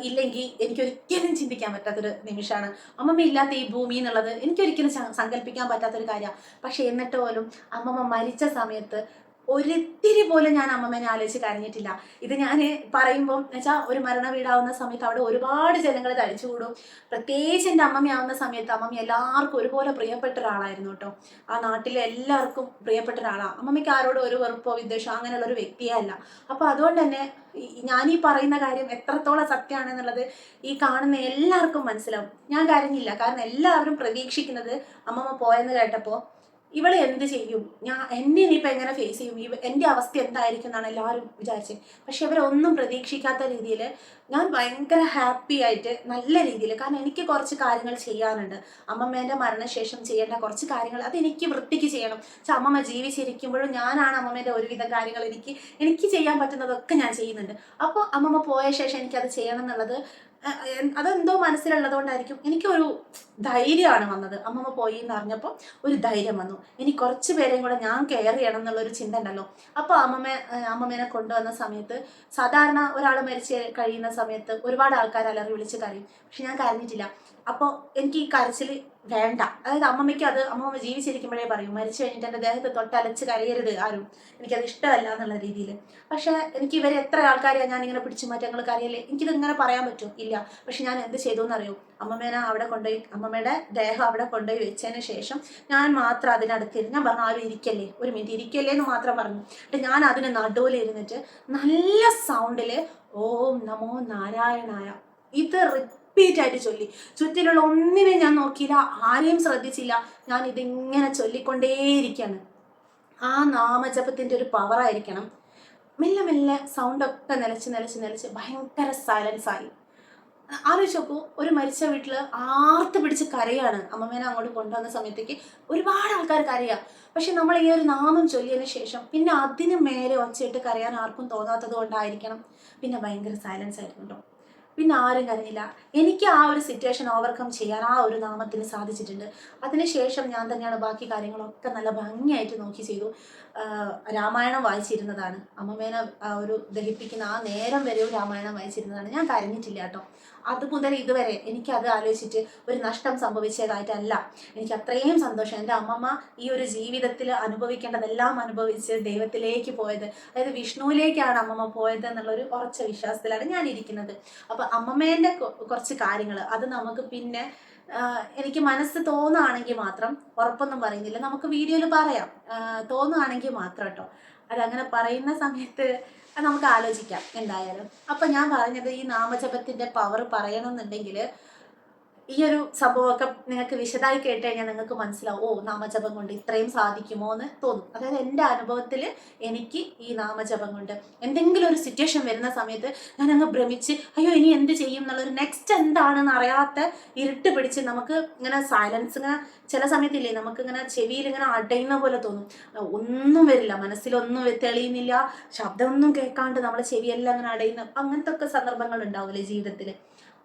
ഇല്ലെങ്കിൽ എനിക്കൊരിക്കലും ചിന്തിക്കാൻ പറ്റാത്തൊരു നിമിഷമാണ്. അമ്മമ്മ ഇല്ലാത്ത ഈ ഭൂമി എന്നുള്ളത് എനിക്കൊരിക്കലും സങ്കല്പിക്കാൻ പറ്റാത്തൊരു കാര്യമാണ്. പക്ഷെ എന്നിട്ട് പോലും അമ്മമ്മ മരിച്ച സമയത്ത് ഒരിത്തിരി പോലും ഞാൻ അമ്മമ്മേനെ ആലോചിച്ച് കരഞ്ഞിട്ടില്ല. ഇത് ഞാൻ പറയുമ്പോൾ എന്നുവെച്ചാൽ ഒരു മരണ വീടാവുന്ന സമയത്ത് അവിടെ ഒരുപാട് ജനങ്ങൾ തടിച്ചുകൂടും. പ്രത്യേകിച്ച് എൻ്റെ അമ്മമ്മയാവുന്ന സമയത്ത് അമ്മമ്മ എല്ലാവർക്കും ഒരുപോലെ പ്രിയപ്പെട്ട ഒരാളായിരുന്നു കേട്ടോ. ആ നാട്ടിലെ എല്ലാവർക്കും പ്രിയപ്പെട്ട ഒരാളാണ്. അമ്മമ്മയ്ക്ക് ആരോടും ഒരു വെറുപ്പോ വിദ്വേഷമോ അങ്ങനെയുള്ളൊരു വ്യക്തിയേ അല്ല. അപ്പോൾ അതുകൊണ്ട് തന്നെ ഞാനീ പറയുന്ന കാര്യം എത്രത്തോളം സത്യമാണെന്നുള്ളത് ഈ കാണുന്ന എല്ലാവർക്കും മനസ്സിലാവും. ഞാൻ കരഞ്ഞില്ല, കാരണം എല്ലാവരും പ്രതീക്ഷിക്കുന്നത് അമ്മമ്മ പോയെന്ന് കേട്ടപ്പോൾ ഇവളെ എന്ത് ചെയ്യും, എന്നെ ഇനിയിപ്പോൾ എങ്ങനെ ഫേസ് ചെയ്യും, എൻ്റെ അവസ്ഥ എന്തായിരിക്കും എന്നാണ് എല്ലാവരും വിചാരിച്ചത്. പക്ഷെ ഇവരൊന്നും പ്രതീക്ഷിക്കാത്ത രീതിയിൽ ഞാൻ ഭയങ്കര ഹാപ്പി ആയിട്ട് നല്ല രീതിയിൽ, കാരണം എനിക്ക് കുറച്ച് കാര്യങ്ങൾ ചെയ്യാനുണ്ട്. അമ്മമ്മേൻ്റെ മരണശേഷം ചെയ്യേണ്ട കുറച്ച് കാര്യങ്ങൾ അതെനിക്ക് വൃത്തിക്ക് ചെയ്യണം. പക്ഷെ അമ്മമ്മ ജീവിച്ചിരിക്കുമ്പോഴും ഞാനാണ് അമ്മമ്മേൻ്റെ ഒരുവിധം കാര്യങ്ങൾ എനിക്ക് ചെയ്യാൻ പറ്റുന്നതൊക്കെ ഞാൻ ചെയ്യുന്നുണ്ട്. അപ്പോൾ അമ്മമ്മ പോയ ശേഷം എനിക്കത് ചെയ്യണം എന്നുള്ളത് അതെന്തോ മനസ്സിലുള്ളതുകൊണ്ടായിരിക്കും എനിക്കൊരു ധൈര്യമാണ് വന്നത്. അമ്മമ്മ പോയി എന്ന് അറിഞ്ഞപ്പോൾ ഒരു ധൈര്യം വന്നു. ഇനി കുറച്ച് പേരെയും കൂടെ ഞാൻ കെയർ ചെയ്യണം എന്നുള്ളൊരു ചിന്ത ഉണ്ടല്ലോ. അപ്പോൾ അമ്മമ്മേനെ കൊണ്ടുവന്ന സമയത്ത് സാധാരണ ഒരാൾ മരിച്ച് കഴിയുന്ന സമയത്ത് ഒരുപാട് ആൾക്കാർ അലറി വിളിച്ച് കരയും. പക്ഷെ ഞാൻ കരഞ്ഞിട്ടില്ല. അപ്പോൾ എനിക്ക് ഈ കരച്ചിൽ വേണ്ട. അതായത് അമ്മമ്മ ജീവിച്ചിരിക്കുമ്പോഴേ പറയും, മരിച്ചു കഴിഞ്ഞിട്ട് എൻ്റെ ദേഹത്ത് തൊട്ടലച്ച് കരയരുത് ആരും, എനിക്കത് ഇഷ്ടമല്ല എന്നുള്ള രീതിയിൽ. പക്ഷേ എനിക്ക് ഇവരെ എത്ര ആൾക്കാരെയാണ് ഞാനിങ്ങനെ പിടിച്ചു മാറ്റങ്ങൾ കരയല്ലേ, എനിക്കിതിങ്ങനെ പറയാൻ പറ്റും ഇല്ല. പക്ഷെ ഞാൻ എന്ത് ചെയ്തു എന്നറിയോ, അമ്മമ്മയുടെ ദേഹം അവിടെ കൊണ്ടുപോയി വെച്ചതിന് ശേഷം ഞാൻ മാത്രം അതിനടുത്തിരുന്ന് ഞാൻ പറഞ്ഞു, ആരും ഇരിക്കല്ലേ, ഒരു മിനിറ്റ് ഇരിക്കല്ലേ എന്ന് മാത്രം പറഞ്ഞു. എന്നിട്ട് ഞാൻ അതിന് നടുവിലിരുന്നിട്ട് നല്ല സൗണ്ടിൽ ഓം നമോ നാരായണായ ഇത് റിപ്പീറ്റായിട്ട് ചൊല്ലി. ചുറ്റിലുള്ള ഒന്നിനെ ഞാൻ നോക്കിയില്ല, ആരെയും ശ്രദ്ധിച്ചില്ല. ഞാൻ ഇതിങ്ങനെ ചൊല്ലിക്കൊണ്ടേയിരിക്കുകയാണ്. ആ നാമജപത്തിൻ്റെ ഒരു പവറായിരിക്കണം. മെല്ലെ മെല്ലെ സൗണ്ടൊക്കെ നിലച്ച് ഭയങ്കര സൈലൻസ് ആയി. ആലോചിച്ച് നോക്കൂ, ഒരു മരിച്ച വീട്ടിൽ ആർത്ത് പിടിച്ച് കരയാണ്. അമ്മമ്മേനെ അങ്ങോട്ട് കൊണ്ടുവന്ന സമയത്തേക്ക് ഒരുപാട് ആൾക്കാർ കരയുക. പക്ഷെ നമ്മൾ ഈ ഒരു നാമം ചൊല്ലിയതിന് ശേഷം പിന്നെ അതിന് മേലെ ഒച്ചയിട്ട് കരയാൻ ആർക്കും തോന്നാത്തത് കൊണ്ടായിരിക്കണം പിന്നെ ഭയങ്കര സൈലൻസ് ആയിരുന്നു കേട്ടോ. പിന്നെ ആരും കരഞ്ഞില്ല. എനിക്ക് ആ ഒരു സിറ്റുവേഷൻ ഓവർകം ചെയ്യാൻ ആ ഒരു നാമത്തിന് സാധിച്ചിട്ടുണ്ട്. അതിനുശേഷം ഞാൻ തന്നെയാണ് ബാക്കി കാര്യങ്ങളൊക്കെ നല്ല ഭംഗിയായിട്ട് നോക്കി ചെയ്തു. രാമായണം വായിച്ചിരുന്നതാണ്. അമ്മമ്മേനെ ഒരു ദഹിപ്പിക്കുന്ന ആ നേരം വരെയും രാമായണം വായിച്ചിരുന്നതാണ്. ഞാൻ കരഞ്ഞിട്ടില്ല കേട്ടോ. അത് മുതൽ ഇതുവരെ എനിക്കത് ആലോചിച്ചിട്ട് ഒരു നഷ്ടം സംഭവിച്ചതായിട്ടല്ല. എനിക്ക് അത്രയും സന്തോഷം. എൻ്റെ അമ്മമ്മ ഈ ഒരു ജീവിതത്തിൽ അനുഭവിക്കേണ്ടതെല്ലാം അനുഭവിച്ച് ദൈവത്തിലേക്ക് പോയത്, അതായത് വിഷ്ണുവിലേക്കാണ് അമ്മമ്മ പോയത് എന്നുള്ളൊരു ഉറച്ച വിശ്വാസത്തിലാണ് ഞാൻ ഇരിക്കുന്നത്. അപ്പൊ അമ്മമ്മേന്റെ കുറച്ച് കാര്യങ്ങൾ അത് നമുക്ക് പിന്നെ എനിക്ക് മനസ്സ് തോന്നുകയാണെങ്കിൽ മാത്രം, ഉറപ്പൊന്നും പറയുന്നില്ല, നമുക്ക് വീഡിയോയിൽ പറയാം, തോന്നുകയാണെങ്കിൽ മാത്രം കേട്ടോ. അതങ്ങനെ പറയുന്ന സമയത്ത് നമുക്ക് ആലോചിക്കാം എന്തായാലും. അപ്പൊ ഞാൻ പറഞ്ഞത് ഈ നാമജപത്തിന്റെ പവർ പറയണമെന്നുണ്ടെങ്കിൽ ഈ ഒരു സംഭവമൊക്കെ നിങ്ങൾക്ക് വിശദമായി കേട്ട് കഴിഞ്ഞാൽ നിങ്ങൾക്ക് മനസ്സിലാവും, ഓ നാമജപം കൊണ്ട് ഇത്രയും സാധിക്കുമോ എന്ന് തോന്നും. അതായത് എൻ്റെ അനുഭവത്തിൽ എനിക്ക് ഈ നാമജപം കൊണ്ട് എന്തെങ്കിലും ഒരു സിറ്റുവേഷൻ വരുന്ന സമയത്ത് ഞാൻ അങ്ങ് ഭ്രമിച്ച് അയ്യോ ഇനി എന്ത് ചെയ്യും എന്നുള്ളൊരു നെക്സ്റ്റ് എന്താണെന്ന് അറിയാത്ത ഇരുട്ട് പിടിച്ച് നമുക്ക് ഇങ്ങനെ സൈലൻസ് ഇങ്ങനെ ചില സമയത്തില്ലേ നമുക്ക് ഇങ്ങനെ ചെവിയിൽ ഇങ്ങനെ അടയുന്ന പോലെ തോന്നും. ഒന്നും വരില്ല, മനസ്സിലൊന്നും തെളിയുന്നില്ല, ശബ്ദമൊന്നും കേൾക്കാണ്ട് നമ്മളെ ചെവിയെല്ലാം അങ്ങനെ അടയുന്ന അങ്ങനത്തെ ഒക്കെ സന്ദർഭങ്ങൾ ഉണ്ടാവില്ലേ ജീവിതത്തിൽ.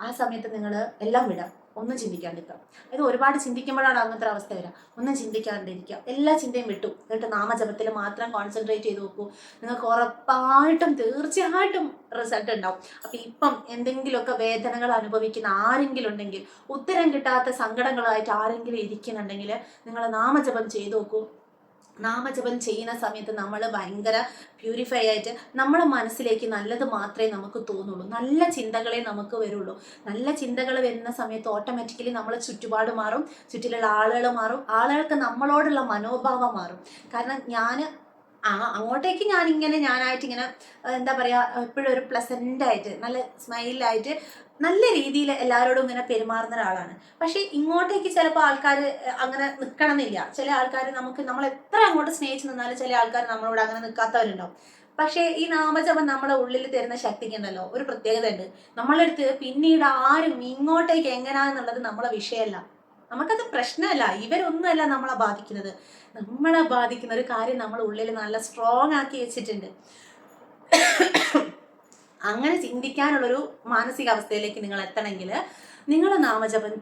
ആ സമയത്ത് നിങ്ങൾ എല്ലാം വിടാം, ഒന്നും ചിന്തിക്കാണ്ടിരിക്കുക. അതായത് ഒരുപാട് ചിന്തിക്കുമ്പോഴാണ് അങ്ങനത്തെ അവസ്ഥ വരിക. ഒന്നും ചിന്തിക്കാണ്ടിരിക്കുക, എല്ലാ ചിന്തയും വിട്ടു. എന്നിട്ട് നാമജപത്തിൽ മാത്രം കോൺസെൻട്രേറ്റ് ചെയ്ത് നോക്കൂ. നിങ്ങൾക്ക് ഉറപ്പായിട്ടും തീർച്ചയായിട്ടും റിസൾട്ട് ഉണ്ടാവും. അപ്പം ഇപ്പം എന്തെങ്കിലുമൊക്കെ വേദനകൾ അനുഭവിക്കുന്ന ആരെങ്കിലും ഉണ്ടെങ്കിൽ, ഉത്തരം കിട്ടാത്ത സങ്കടങ്ങളായിട്ട് ആരെങ്കിലും ഇരിക്കുന്നുണ്ടെങ്കിൽ നിങ്ങൾ നാമജപം ചെയ്തു നോക്കൂ. നാമജപം ചെയ്യുന്ന സമയത്ത് നമ്മൾ ഭയങ്കര പ്യൂരിഫൈ ആയിട്ട് നമ്മളെ മനസ്സിലേക്ക് നല്ലത് മാത്രമേ നമുക്ക് തോന്നുള്ളൂ, നല്ല ചിന്തകളെ നമുക്ക് വരുള്ളൂ. നല്ല ചിന്തകൾ വരുന്ന സമയത്ത് ഓട്ടോമാറ്റിക്കലി നമ്മളെ ചുറ്റുപാട് മാറും, ചുറ്റിലുള്ള ആളുകൾ മാറും, ആളുകൾക്ക് നമ്മളോടുള്ള മനോഭാവം മാറും. കാരണം അങ്ങോട്ടേക്ക് ഞാനായിട്ട് ഇങ്ങനെ എന്താ പറയുക, എപ്പോഴും ഒരു പ്ലസൻ്റ് ആയിട്ട് നല്ല സ്മൈലായിട്ട് നല്ല രീതിയിൽ എല്ലാവരോടും ഇങ്ങനെ പെരുമാറുന്ന ഒരാളാണ്. പക്ഷെ ഇങ്ങോട്ടേക്ക് ചിലപ്പോൾ ആൾക്കാർ അങ്ങനെ നിൽക്കണമെന്നില്ല. ചില ആൾക്കാർ നമ്മൾ എത്ര അങ്ങോട്ട് സ്നേഹിച്ച് നിന്നാലും ചില ആൾക്കാർ നമ്മളോട് അങ്ങനെ നിൽക്കാത്തവരുണ്ടാവും. പക്ഷേ ഈ നാമജപം നമ്മളെ ഉള്ളിൽ തരുന്ന ശക്തിക്കുണ്ടല്ലോ ഒരു പ്രത്യേകത ഉണ്ട്. നമ്മളെടുത്ത് പിന്നീട് ആരും ഇങ്ങോട്ടേക്ക് എങ്ങനെയാണെന്നുള്ളത് നമ്മളെ വിഷയമല്ല, നമുക്കത് പ്രശ്നമല്ല. ഇവരൊന്നുമല്ല നമ്മളെ ബാധിക്കുന്നത്. നമ്മളെ ബാധിക്കുന്ന ഒരു കാര്യം നമ്മൾ ഉള്ളിൽ നല്ല സ്ട്രോങ് ആക്കി വെച്ചിട്ടുണ്ട്. അങ്ങനെ ചിന്തിക്കാനുള്ളൊരു മാനസികാവസ്ഥയിലേക്ക് നിങ്ങൾ എത്തണമെങ്കിൽ നിങ്ങൾ നാമജപം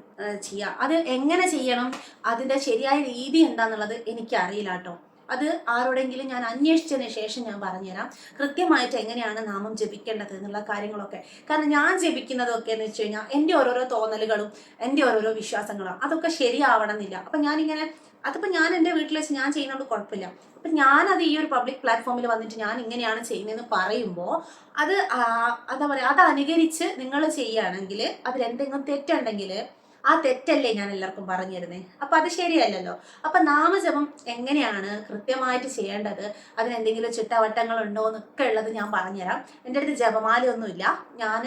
ചെയ്യുക. അത് എങ്ങനെ ചെയ്യണം, അതിൻ്റെ ശരിയായ രീതി എന്താണെന്നുള്ളത് എനിക്കറിയില്ല കേട്ടോ. അത് ആരോടെങ്കിലും ഞാൻ അന്വേഷിച്ചതിന് ശേഷം ഞാൻ പറഞ്ഞുതരാം കൃത്യമായിട്ട് എങ്ങനെയാണ് നാമം ജപിക്കേണ്ടത് എന്നുള്ള കാര്യങ്ങളൊക്കെ. കാരണം ഞാൻ ജപിക്കുന്നതൊക്കെ എന്ന് വെച്ച് കഴിഞ്ഞാൽ എൻ്റെ ഓരോരോ തോന്നലുകളും എൻ്റെ ഓരോരോ വിശ്വാസങ്ങളും അതൊക്കെ ശരിയാവണം എന്നില്ല. അപ്പം അതിപ്പോൾ ഞാൻ എൻ്റെ വീട്ടിൽ വെച്ച് ഞാൻ ചെയ്യുന്നത് കുഴപ്പമില്ല. അപ്പം ഞാനത് ഈ ഒരു പബ്ലിക് പ്ലാറ്റ്ഫോമിൽ വന്നിട്ട് ഞാൻ ഇങ്ങനെയാണ് ചെയ്യുന്നതെന്ന് പറയുമ്പോൾ എന്താ പറയുക, അത് അനുകരിച്ച് നിങ്ങൾ ചെയ്യുകയാണെങ്കിൽ അതിലെന്തെങ്കിലും തെറ്റുണ്ടെങ്കിൽ ആ തെറ്റല്ലേ ഞാൻ എല്ലാവർക്കും പറഞ്ഞു തരുന്നേ. അപ്പം അത് ശരിയല്ലല്ലോ. അപ്പം നാമജപം എങ്ങനെയാണ് കൃത്യമായിട്ട് ചെയ്യേണ്ടത്, അതിനെന്തെങ്കിലും ചിട്ടവട്ടങ്ങളുണ്ടോ എന്നൊക്കെ ഉള്ളത് ഞാൻ പറഞ്ഞുതരാം. എൻ്റെ അടുത്ത് ജപമാലയൊന്നുമില്ല. ഞാൻ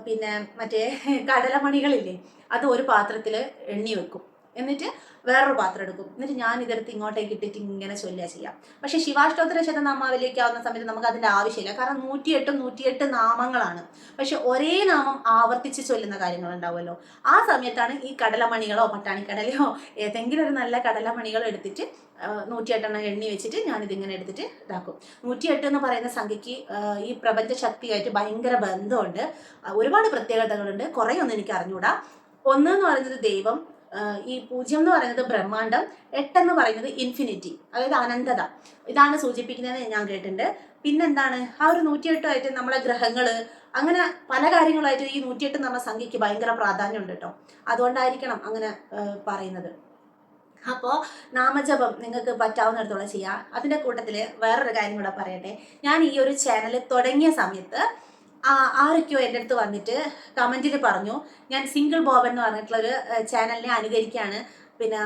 പിന്നെ മറ്റേ കടലമണികളില്ലേ, അത് ഒരു പാത്രത്തിൽ എണ്ണി വെക്കും, എന്നിട്ട് വേറൊരു പാത്രം എടുക്കും, എന്നിട്ട് ഞാൻ ഇതെടുത്ത് ഇങ്ങോട്ടേക്ക് ഇട്ടിട്ട് ഇങ്ങനെ ചൊല്ലുക ചെയ്യാം. പക്ഷെ ശിവാഷ്ടോത്തര ശതനാമാവലിലേക്ക് ആവുന്ന സമയത്ത് നമുക്ക് അതിൻ്റെ ആവശ്യമില്ല. കാരണം 108 നാമങ്ങളാണ്. പക്ഷെ ഒരേ നാമം ആവർത്തിച്ച് ചൊല്ലുന്ന കാര്യങ്ങൾ ഉണ്ടാവുമല്ലോ, ആ സമയത്താണ് ഈ കടലമണികളോ പട്ടാണിക്കടലയോ ഏതെങ്കിലും ഒരു നല്ല കടലമണികളോ എടുത്തിട്ട് 108 എണ്ണി വെച്ചിട്ട് ഞാനിതിങ്ങനെ എടുത്തിട്ട് ഇതാക്കും. 108 എന്ന് പറയുന്ന സംഖ്യയ്ക്ക് ഈ പ്രപഞ്ച ശക്തിയായിട്ട് ഭയങ്കര ബന്ധമുണ്ട്. ഒരുപാട് പ്രത്യേകതകളുണ്ട്. കുറേ ഒന്നും എനിക്ക് അറിഞ്ഞൂടാ. 1 എന്ന് പറയുന്നത് ദൈവം, ഈ 0 എന്ന് പറയുന്നത് ബ്രഹ്മാണ്ടം, 8 എന്ന് പറയുന്നത് ഇൻഫിനിറ്റി, അതായത് അനന്തത. ഇതാണ് സൂചിപ്പിക്കുന്നതെന്ന് ഞാൻ കേട്ടിട്ടുണ്ട്. പിന്നെന്താണ്, ആ ഒരു 108 നമ്മളെ ഗ്രഹങ്ങള് അങ്ങനെ പല കാര്യങ്ങളായിട്ട് ഈ 108 എന്ന് പറഞ്ഞ സംഖ്യയ്ക്ക് ഭയങ്കര പ്രാധാന്യമുണ്ട് കേട്ടോ. അതുകൊണ്ടായിരിക്കണം അങ്ങനെ പറയുന്നത്. അപ്പോൾ നാമജപം നിങ്ങൾക്ക് പറ്റാവുന്നിടത്തോളം ചെയ്യുക. അതിൻ്റെ കൂട്ടത്തിൽ വേറൊരു കാര്യം കൂടെ പറയട്ടെ. ഞാൻ ഈ ഒരു ചാനൽ തുടങ്ങിയ സമയത്ത് ആരൊക്കെയോ എൻ്റെ അടുത്ത് വന്നിട്ട് കമൻറ്റിൽ പറഞ്ഞു ഞാൻ സിംഗിൾ ബോബൻ എന്ന് പറഞ്ഞിട്ടുള്ളൊരു ചാനലിനെ അനുകരിക്കുകയാണ്. പിന്നെ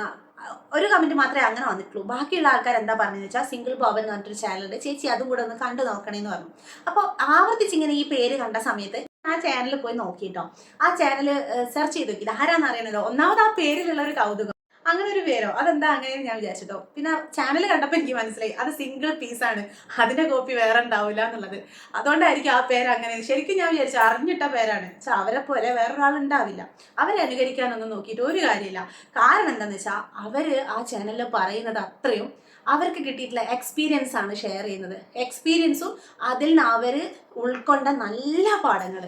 ഒരു കമൻറ്റ് മാത്രമേ അങ്ങനെ വന്നിട്ടുള്ളൂ. ബാക്കിയുള്ള ആൾക്കാർ എന്താ പറഞ്ഞതെന്ന് വെച്ചാൽ സിംഗിൾ ബോബൻ എന്ന് പറഞ്ഞിട്ടൊരു ചാനലുണ്ട്, ചേച്ചി അതും കൂടെ ഒന്ന് കണ്ടു നോക്കണേന്ന് പറഞ്ഞു. അപ്പോൾ ആവർത്തിച്ചിങ്ങനെ ഈ പേര് കണ്ട സമയത്ത് ആ ചാനലിൽ പോയി നോക്കിയിട്ടോ. ആ ചാനൽ സെർച്ച് ചെയ്ത് നോക്കി, ആരാന്ന് അറിയണല്ലോ. ഒന്നാമത് ആ പേരിലുള്ള ഒരു കൗതുകം, അങ്ങനെ ഒരു പേരോ, അതെന്താ അങ്ങനെ ഞാൻ വിചാരിച്ചിട്ടോ. പിന്നെ ചാനൽ കണ്ടപ്പോൾ എനിക്ക് മനസ്സിലായി അത് സിംഗിൾ പീസാണ്, അതിന്റെ കോപ്പി വേറെ ഉണ്ടാവില്ല എന്നുള്ളത്. അതുകൊണ്ടായിരിക്കും ആ പേര് അങ്ങനെ. ശരിക്കും ഞാൻ വിചാരിച്ചു അറിഞ്ഞിട്ട പേരാണ്. പക്ഷെ അവരെ പോലെ വേറൊരാൾ ഉണ്ടാവില്ല. അവരെ അനുകരിക്കാനൊന്നും നോക്കിയിട്ട് ഒരു കാര്യമില്ല. കാരണം എന്താണെന്ന് വെച്ചാൽ അവര് ആ ചാനലിൽ പറയുന്നത് അത്രയും അവർക്ക് കിട്ടിയിട്ടുള്ള എക്സ്പീരിയൻസ് ആണ് ഷെയർ ചെയ്യുന്നത്. എക്സ്പീരിയൻസും അതിൽ നിന്ന് അവർ ഉൾക്കൊണ്ട നല്ല പാഠങ്ങൾ,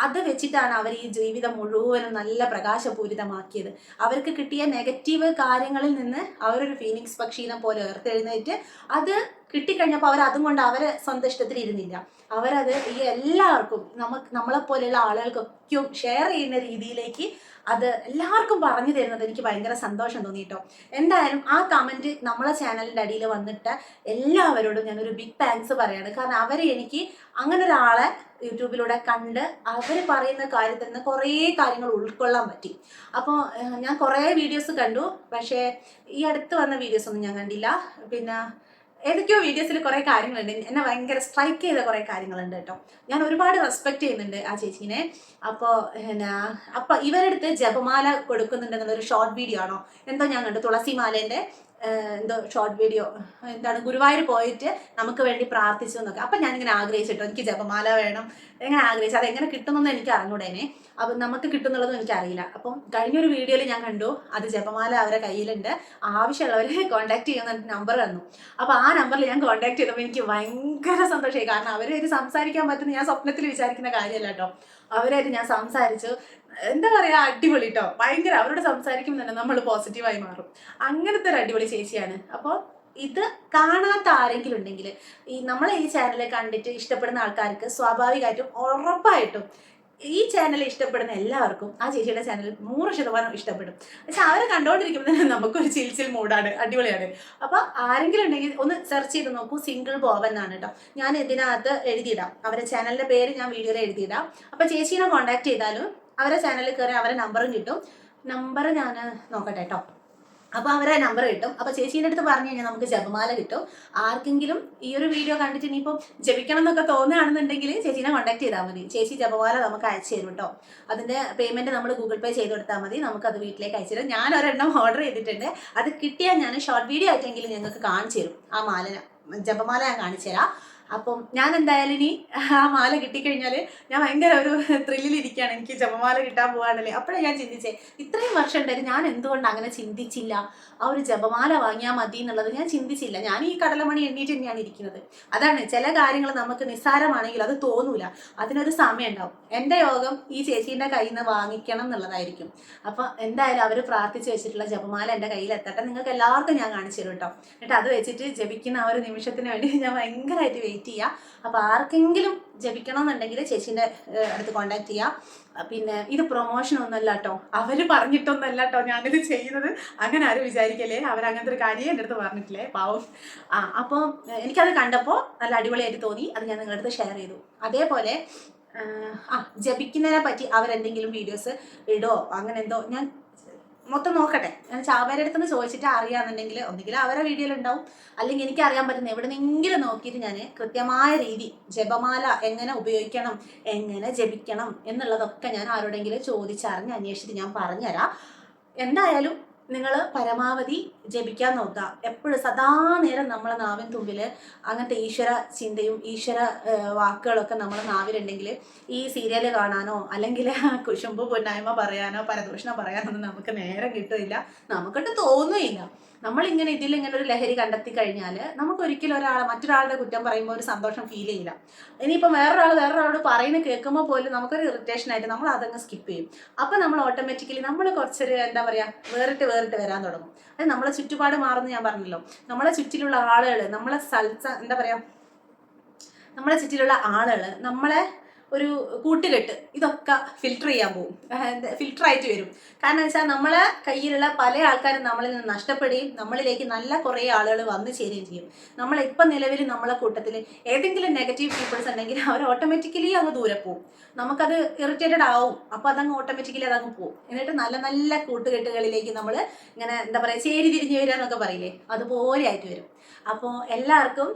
അത് വെച്ചിട്ടാണ് അവർ ഈ ജീവിതം മുഴുവനും നല്ല പ്രകാശപൂരിതമാക്കിയത്. അവർക്ക് കിട്ടിയ നെഗറ്റീവ് കാര്യങ്ങളിൽ നിന്ന് അവരൊരു ഫീനിക്സ് പക്ഷീനെ പോലെ ഉയർത്തെഴുന്നേറ്റ് അത് കിട്ടിക്കഴിഞ്ഞപ്പോൾ അവർ അതും കൊണ്ട് അവരെ സ്വന്തം ഇഷ്ടത്തിൽ ഇരുന്നില്ല. അവരത് ഈ എല്ലാവർക്കും നമ്മളെപ്പോലെയുള്ള ആളുകൾക്കൊക്കെ ഷെയർ ചെയ്യുന്ന രീതിയിലേക്ക് അത് എല്ലാവർക്കും പറഞ്ഞു തരുന്നത് എനിക്ക് ഭയങ്കര സന്തോഷം തോന്നിട്ടോ. എന്തായാലും ആ കമൻറ്റ് നമ്മളെ ചാനലിൻ്റെ അടിയിൽ വന്നിട്ട് എല്ലാവരോടും ഞാനൊരു ബിഗ് താങ്ക്സ് പറയാണ്. കാരണം അവർ എനിക്ക് അങ്ങനെ ഒരാളെ യൂട്യൂബിലൂടെ കണ്ട് അവർ പറയുന്ന കാര്യത്തിൽ നിന്ന് കുറേ കാര്യങ്ങൾ ഉൾക്കൊള്ളാൻ പറ്റി. അപ്പോൾ ഞാൻ കുറേ വീഡിയോസ് കണ്ടു, പക്ഷേ ഈ അടുത്ത് വന്ന വീഡിയോസ് ഒന്നും ഞാൻ കണ്ടില്ല. പിന്നെ ഏതൊക്കെയോ വീഡിയോസിൽ കുറേ കാര്യങ്ങളുണ്ട്, എന്നെ ഭയങ്കര സ്ട്രൈക്ക് ചെയ്ത കുറേ കാര്യങ്ങളുണ്ട് കേട്ടോ. ഞാൻ ഒരുപാട് റെസ്പെക്ട് ചെയ്യുന്നുണ്ട് ആ ചേച്ചീനെ. അപ്പോൾ ഇവരുടെ അടുത്ത് ജപമാല കൊടുക്കുന്നുണ്ടെന്നുള്ളൊരു ഷോർട്ട് വീഡിയോ ആണോ എന്തോ ഞാൻ കണ്ടു. തുളസിമാലേൻ്റെ എന്തോ ഷോർട്ട് വീഡിയോ, എന്താണ് ഗുരുവായൂർ പോയിട്ട് നമുക്ക് വേണ്ടി പ്രാർത്ഥിച്ചു എന്നൊക്കെ. അപ്പം ഞാനിങ്ങനെ ആഗ്രഹിച്ചിട്ടോ എനിക്ക് ജപമാല വേണം, എങ്ങനെ ആഗ്രഹിച്ചു. അതെങ്ങനെ കിട്ടുമെന്നൊന്നും എനിക്ക് അറിഞ്ഞൂടേനെ. അപ്പം നമുക്ക് കിട്ടുന്നുള്ളതും എനിക്കറിയില്ല. അപ്പം കഴിഞ്ഞൊരു വീഡിയോയിൽ ഞാൻ കണ്ടു അത് ജപമാല അവരെ കയ്യിലുണ്ട്, ആവശ്യമുള്ളവരെ കോൺടാക്ട് ചെയ്യുന്ന നമ്പർ തന്നു. അപ്പോൾ ആ നമ്പറിൽ ഞാൻ കോൺടാക്ട് ചെയ്തപ്പോൾ എനിക്ക് ഭയങ്കര സന്തോഷമായി. കാരണം അവരായിട്ട് സംസാരിക്കാൻ പറ്റുന്ന ഞാൻ സ്വപ്നത്തിൽ വിചാരിക്കുന്ന കാര്യമല്ല കേട്ടോ. അവരായിട്ട് ഞാൻ സംസാരിച്ചു, എന്താ പറയുക, അടിപൊളി കേട്ടോ. ഭയങ്കര അവരോട് സംസാരിക്കുമ്പോൾ തന്നെ നമ്മൾ പോസിറ്റീവായി മാറും. അങ്ങനത്തെ ഒരു അടിപൊളി ചേച്ചിയാണ്. അപ്പോൾ ഇത് കാണാത്ത ആരെങ്കിലും ഉണ്ടെങ്കിൽ നമ്മളെ ഈ ചാനൽ കണ്ടിട്ട് ഇഷ്ടപ്പെടുന്ന ആൾക്കാർക്ക് സ്വാഭാവികമായിട്ടും ഉറപ്പായിട്ടും ഈ ചാനൽ ഇഷ്ടപ്പെടുന്ന എല്ലാവർക്കും ആ ചേച്ചിയുടെ ചാനൽ 100% ഇഷ്ടപ്പെടും. പക്ഷെ അവരെ കണ്ടുകൊണ്ടിരിക്കുമ്പോൾ തന്നെ നമുക്കൊരു ചിൽ മൂഡാണ്, അടിപൊളിയാണ്. അപ്പോൾ ആരെങ്കിലും ഉണ്ടെങ്കിൽ ഒന്ന് സെർച്ച് ചെയ്ത് നോക്കൂ, സിംഗിൾ ബോബൻ എന്നാണ് കേട്ടോ. ഞാൻ ഇതിനകത്ത് എഴുതിയിടാം, അവരുടെ ചാനലിൻ്റെ പേര് ഞാൻ വീഡിയോയിൽ എഴുതിയിടാം. അപ്പോൾ ചേച്ചീനെ കോൺടാക്ട് ചെയ്താലും അവരെ ചാനലിൽ കയറി അവരെ നമ്പറും കിട്ടും. നമ്പർ ഞാൻ നോക്കട്ടെ കേട്ടോ. അപ്പോൾ അവരെ നമ്പർ കിട്ടും. അപ്പോൾ ചേച്ചീൻ്റെ അടുത്ത് പറഞ്ഞു കഴിഞ്ഞാൽ നമുക്ക് ജപമാല കിട്ടും. ആർക്കെങ്കിലും ഈ ഒരു വീഡിയോ കണ്ടിട്ട് ഇനിയിപ്പം ജപിക്കണം എന്നൊക്കെ തോന്നുകയാണെന്നുണ്ടെങ്കിൽ ചേച്ചീനെ കോൺടാക്ട് ചെയ്താൽ മതി. ചേച്ചി ജപമാല നമുക്ക് അയച്ചു തരും കേട്ടോ. അതിൻ്റെ പേയ്മെൻറ്റ് നമ്മൾ ഗൂഗിൾ പേ ചെയ്ത് കൊടുത്താൽ മതി, നമുക്കത് വീട്ടിലേക്ക് അയച്ചു തരും. ഞാൻ ഒരെണ്ണം ഓർഡർ ചെയ്തിട്ടുണ്ട്, അത് കിട്ടിയാൽ ഞാൻ ഷോർട്ട് വീഡിയോ ആയിട്ടെങ്കിലും ഞങ്ങൾക്ക് കാണിച്ചു തരും. ആ ജപമാല ഞാൻ കാണിച്ചു തരാം. അപ്പം ഞാൻ എന്തായാലും ഇനി ആ മാല കിട്ടിക്കഴിഞ്ഞാൽ ഞാൻ ഭയങ്കര ഒരു ത്രില്ലിലിരിക്കുകയാണ്. എനിക്ക് ജപമാല കിട്ടാൻ പോകാണല്ലേ. അപ്പോഴാണ് ഞാൻ ചിന്തിച്ചേ, ഇത്രയും വർഷം ഉണ്ടായിരുന്നു ഞാൻ എന്തുകൊണ്ട് അങ്ങനെ ചിന്തിച്ചില്ല, ആ ഒരു ജപമാല വാങ്ങിയാൽ മതി എന്നുള്ളത് ഞാൻ ചിന്തിച്ചില്ല. ഞാൻ ഈ കടലമണി എണ്ണീറ്റ് തന്നെയാണ് ഇരിക്കുന്നത്. അതാണ്, ചില കാര്യങ്ങൾ നമുക്ക് നിസ്സാരമാണെങ്കിൽ അത് തോന്നൂല, അതിനൊരു സമയം ഉണ്ടാവും. എൻ്റെ യോഗം ഈ ചേച്ചീൻ്റെ കയ്യിൽ നിന്ന് വാങ്ങിക്കണം എന്നുള്ളതായിരിക്കും. അപ്പം എന്തായാലും അവർ പ്രാർത്ഥിച്ച് വെച്ചിട്ടുള്ള ജപമാല എൻ്റെ കയ്യിൽ എത്തട്ടെ. നിങ്ങൾക്ക് എല്ലാവർക്കും ഞാൻ കാണിച്ചു തരും കേട്ടോ. എന്നിട്ട് അത് വെച്ചിട്ട് ജപിക്കുന്ന ആ ഒരു നിമിഷത്തിന് വേണ്ടി ഞാൻ ഭയങ്കരമായിട്ട് വെയിറ്റ് ചെയ്യുക. അപ്പോൾ ആർക്കെങ്കിലും ജപിക്കണമെന്നുണ്ടെങ്കിൽ ചേച്ചീൻ്റെ അടുത്ത് കോൺടാക്ട് ചെയ്യുക. പിന്നെ ഇത് പ്രൊമോഷൻ ഒന്നുമല്ല കേട്ടോ, അവർ പറഞ്ഞിട്ടൊന്നുമല്ല കേട്ടോ ഞാനിത് ചെയ്യുന്നത്. അങ്ങനെ ആരും വിചാരിക്കല്ലേ, അവരങ്ങനത്തെ ഒരു കാര്യം എൻ്റെ അടുത്ത് പറഞ്ഞിട്ടില്ലേ, പാവം. അപ്പോൾ എനിക്കത് കണ്ടപ്പോൾ നല്ല അടിപൊളിയായിട്ട് തോന്നി, അത് ഞാൻ നിങ്ങളുടെ അടുത്ത് ഷെയർ ചെയ്തു. അതേപോലെ ജപിക്കുന്നതിനെ പറ്റി അവരെന്തെങ്കിലും വീഡിയോസ് ഇടോ അങ്ങനെ എന്തോ ഞാൻ മൊത്തം നോക്കട്ടെ. ഞാൻ അവരുടെ അടുത്ത് നിന്ന് ചോദിച്ചിട്ട് അറിയാമെന്നുണ്ടെങ്കിൽ ഒന്നുകിൽ അവരുടെ വീഡിയോയിലുണ്ടാവും, അല്ലെങ്കിൽ എനിക്ക് അറിയാൻ പറ്റുന്ന എവിടെന്നെങ്കിലും നോക്കിയിട്ട് ഞാൻ കൃത്യമായ രീതി ജപമാല എങ്ങനെ ഉപയോഗിക്കണം, എങ്ങനെ ജപിക്കണം എന്നുള്ളതൊക്കെ ഞാൻ ആരോടെങ്കിലും ചോദിച്ചറിഞ്ഞ് അന്വേഷിച്ചിട്ട് ഞാൻ പറഞ്ഞുതരാം. എന്തായാലും നിങ്ങൾ പരമാവധി ജപിക്കാൻ നോക്കുക. എപ്പോഴും സദാ നേരം നമ്മളെ നാവിൻ തുമ്പിൽ അങ്ങനത്തെ ഈശ്വര ചിന്തയും ഈശ്വര വാക്കുകളൊക്കെ നമ്മളെ നാവിലുണ്ടെങ്കിൽ ഈ സീരിയൽ കാണാനോ അല്ലെങ്കിൽ കുശുമ്പ് പൊന്നായ്മ പറയാനോ പരദൂഷണം പറയാനൊന്നും നമുക്ക് നേരം കിട്ടില്ല, നമുക്കിട്ട് തോന്നുകയില്ല. നമ്മളിങ്ങനെ ഇതിലിങ്ങനെ ഒരു ലഹരി കണ്ടെത്തി കഴിഞ്ഞാൽ നമുക്കൊരിക്കലും മറ്റൊരാളുടെ കുറ്റം പറയുമ്പോൾ ഒരു സന്തോഷം ഫീൽ ചെയ്യില്ല. ഇനിയിപ്പം വേറൊരാളോട് പറയുന്നത് കേൾക്കുമ്പോൾ പോലും നമുക്കൊരു ഇറിറ്റേഷനായിട്ട് നമ്മൾ അതങ്ങ് സ്കിപ്പ് ചെയ്യും. അപ്പം നമ്മൾ ഓട്ടോമാറ്റിക്കലി നമ്മൾ കുറച്ചൊരു എന്താ പറയുക വേറിട്ട് വരാൻ തുടങ്ങും. അത് നമ്മളെ ചുറ്റുപാട് മാറുമെന്ന് ഞാൻ പറഞ്ഞല്ലോ. നമ്മളെ ചുറ്റിലുള്ള ആളുകൾ, നമ്മളെ എന്താ പറയുക, നമ്മളെ ചുറ്റിലുള്ള ആളുകൾ നമ്മളെ ഒരു കൂട്ടുകെട്ട് ഇതൊക്കെ ഫിൽട്ടർ ചെയ്യാൻ പോകും, ഫിൽട്ടറായിട്ട് വരും. കാരണം വെച്ചാൽ നമ്മളെ കയ്യിലുള്ള പല ആൾക്കാരും നമ്മളിൽ നിന്ന് നഷ്ടപ്പെടുകയും നമ്മളിലേക്ക് നല്ല കുറേ ആളുകൾ വന്നു ചേരുകയും ചെയ്യും. നമ്മളിപ്പം നിലവിൽ നമ്മളെ കൂട്ടത്തിൽ ഏതെങ്കിലും നെഗറ്റീവ് പീപ്പിൾസ് ഉണ്ടെങ്കിൽ അവർ ഓട്ടോമാറ്റിക്കലി അങ്ങ് ദൂരെ പോകും, നമുക്കത് ഇറിറ്റേറ്റഡ് ആവും. അപ്പോൾ അതങ്ങ് ഓട്ടോമാറ്റിക്കലി അതങ്ങ് പോകും. എന്നിട്ട് നല്ല നല്ല കൂട്ടുകെട്ടുകളിലേക്ക് നമ്മൾ ഇങ്ങനെ എന്താ പറയുക ചേരി തിരിഞ്ഞ് വരിക എന്നൊക്കെ പറയില്ലേ, അതുപോലെ ആയിട്ട് വരും. അപ്പോൾ എല്ലാവർക്കും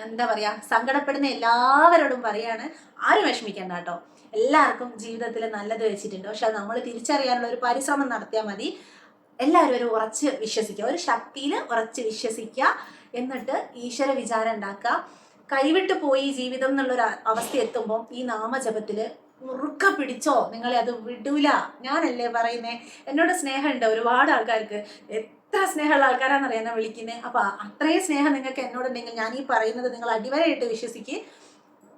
എന്താ പറയുക, സങ്കടപ്പെടുന്ന എല്ലാവരോടും പറയാണ്, ആരും വിഷമിക്കേണ്ട കേട്ടോ. എല്ലാവർക്കും ജീവിതത്തിൽ നല്ലത് വെച്ചിട്ടുണ്ട്, പക്ഷെ അത് നമ്മൾ തിരിച്ചറിയാനുള്ള ഒരു പരിശ്രമം നടത്തിയാൽ മതി. എല്ലാവരും ഒരു ഉറച്ച് വിശ്വസിക്കുക, ഒരു ശക്തിയിൽ ഉറച്ച് വിശ്വസിക്കുക. എന്നിട്ട് ഈശ്വര വിചാരം ഉണ്ടാക്കുക. കൈവിട്ട് പോയി ജീവിതം എന്നുള്ളൊരു അവസ്ഥ എത്തുമ്പോൾ ഈ നാമജപത്തിൽ മുറുക്ക പിടിച്ചോ, നിങ്ങളെ അത് വിടൂല. ഞാനല്ലേ പറയുന്നേ, എന്നോട് സ്നേഹമുണ്ട് ഒരുപാട് ആൾക്കാർക്ക്. എത്ര സ്നേഹമുള്ള ആൾക്കാരാണെന്നറിയാം എന്നെ വിളിക്കുന്നത്. അപ്പൊ അത്രയും സ്നേഹം നിങ്ങൾക്ക് എന്നോടുണ്ടെങ്കിൽ ഞാൻ ഈ പറയുന്നത് നിങ്ങൾ അടിവരയിട്ട് വിശ്വസിക്കുക.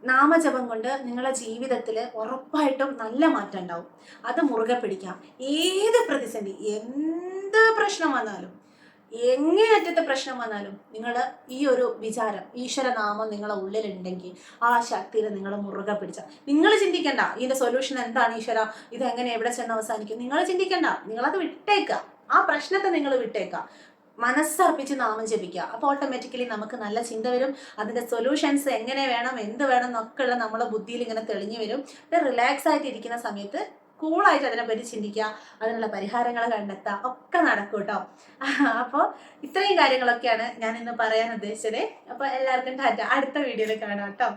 നാമജപം കൊണ്ട് നിങ്ങളുടെ ജീവിതത്തിൽ ഉറപ്പായിട്ടും നല്ല മാറ്റം ഉണ്ടാവും. അത് മുറുകെ പിടിക്കാം. ഏത് പ്രതിസന്ധി, എന്ത് പ്രശ്നം വന്നാലും, എങ്ങേയറ്റത്തെ പ്രശ്നം വന്നാലും നിങ്ങൾ ഈ ഒരു വിചാരം, ഈശ്വരനാമം നിങ്ങളെ ഉള്ളിലുണ്ടെങ്കിൽ ആ ശക്തിയിൽ നിങ്ങൾ മുറുകെ പിടിച്ച, നിങ്ങൾ ചിന്തിക്കണ്ട ഇതിന്റെ സൊല്യൂഷൻ എന്താണ് ഈശ്വര, ഇതെങ്ങനെ എവിടെ ചെന്ന് അവസാനിക്കും, നിങ്ങൾ ചിന്തിക്കണ്ട. നിങ്ങളത് വിട്ടേക്കുക, ആ പ്രശ്നത്തെ നിങ്ങൾ വിട്ടേക്കുക. മനസ്സർപ്പിച്ച് നാമം ജപിക്കുക. അപ്പോൾ ഓട്ടോമാറ്റിക്കലി നമുക്ക് നല്ല ചിന്ത വരും. അതിന്റെ സൊല്യൂഷൻസ് എങ്ങനെ വേണം, എന്ത് വേണം എന്നൊക്കെ ഉള്ള നമ്മുടെ ബുദ്ധിയിൽ ഇങ്ങനെ തെളിഞ്ഞു വരും. റിലാക്സ് ആയിട്ട് ഇരിക്കുന്ന സമയത്ത് കൂളായിട്ട് അതിനെപ്പറ്റി ചിന്തിക്കുക, അതിനുള്ള പരിഹാരങ്ങൾ കണ്ടെത്തുക, ഒക്കെ നടക്കും കേട്ടോ. അപ്പോൾ ഇത്രയും കാര്യങ്ങളൊക്കെയാണ് ഞാൻ ഇന്ന് പറയാൻ ഉദ്ദേശിച്ചത്. അപ്പോൾ എല്ലാവർക്കും ടാറ്റ. അടുത്ത വീഡിയോയിൽ കാണാം കേട്ടോ.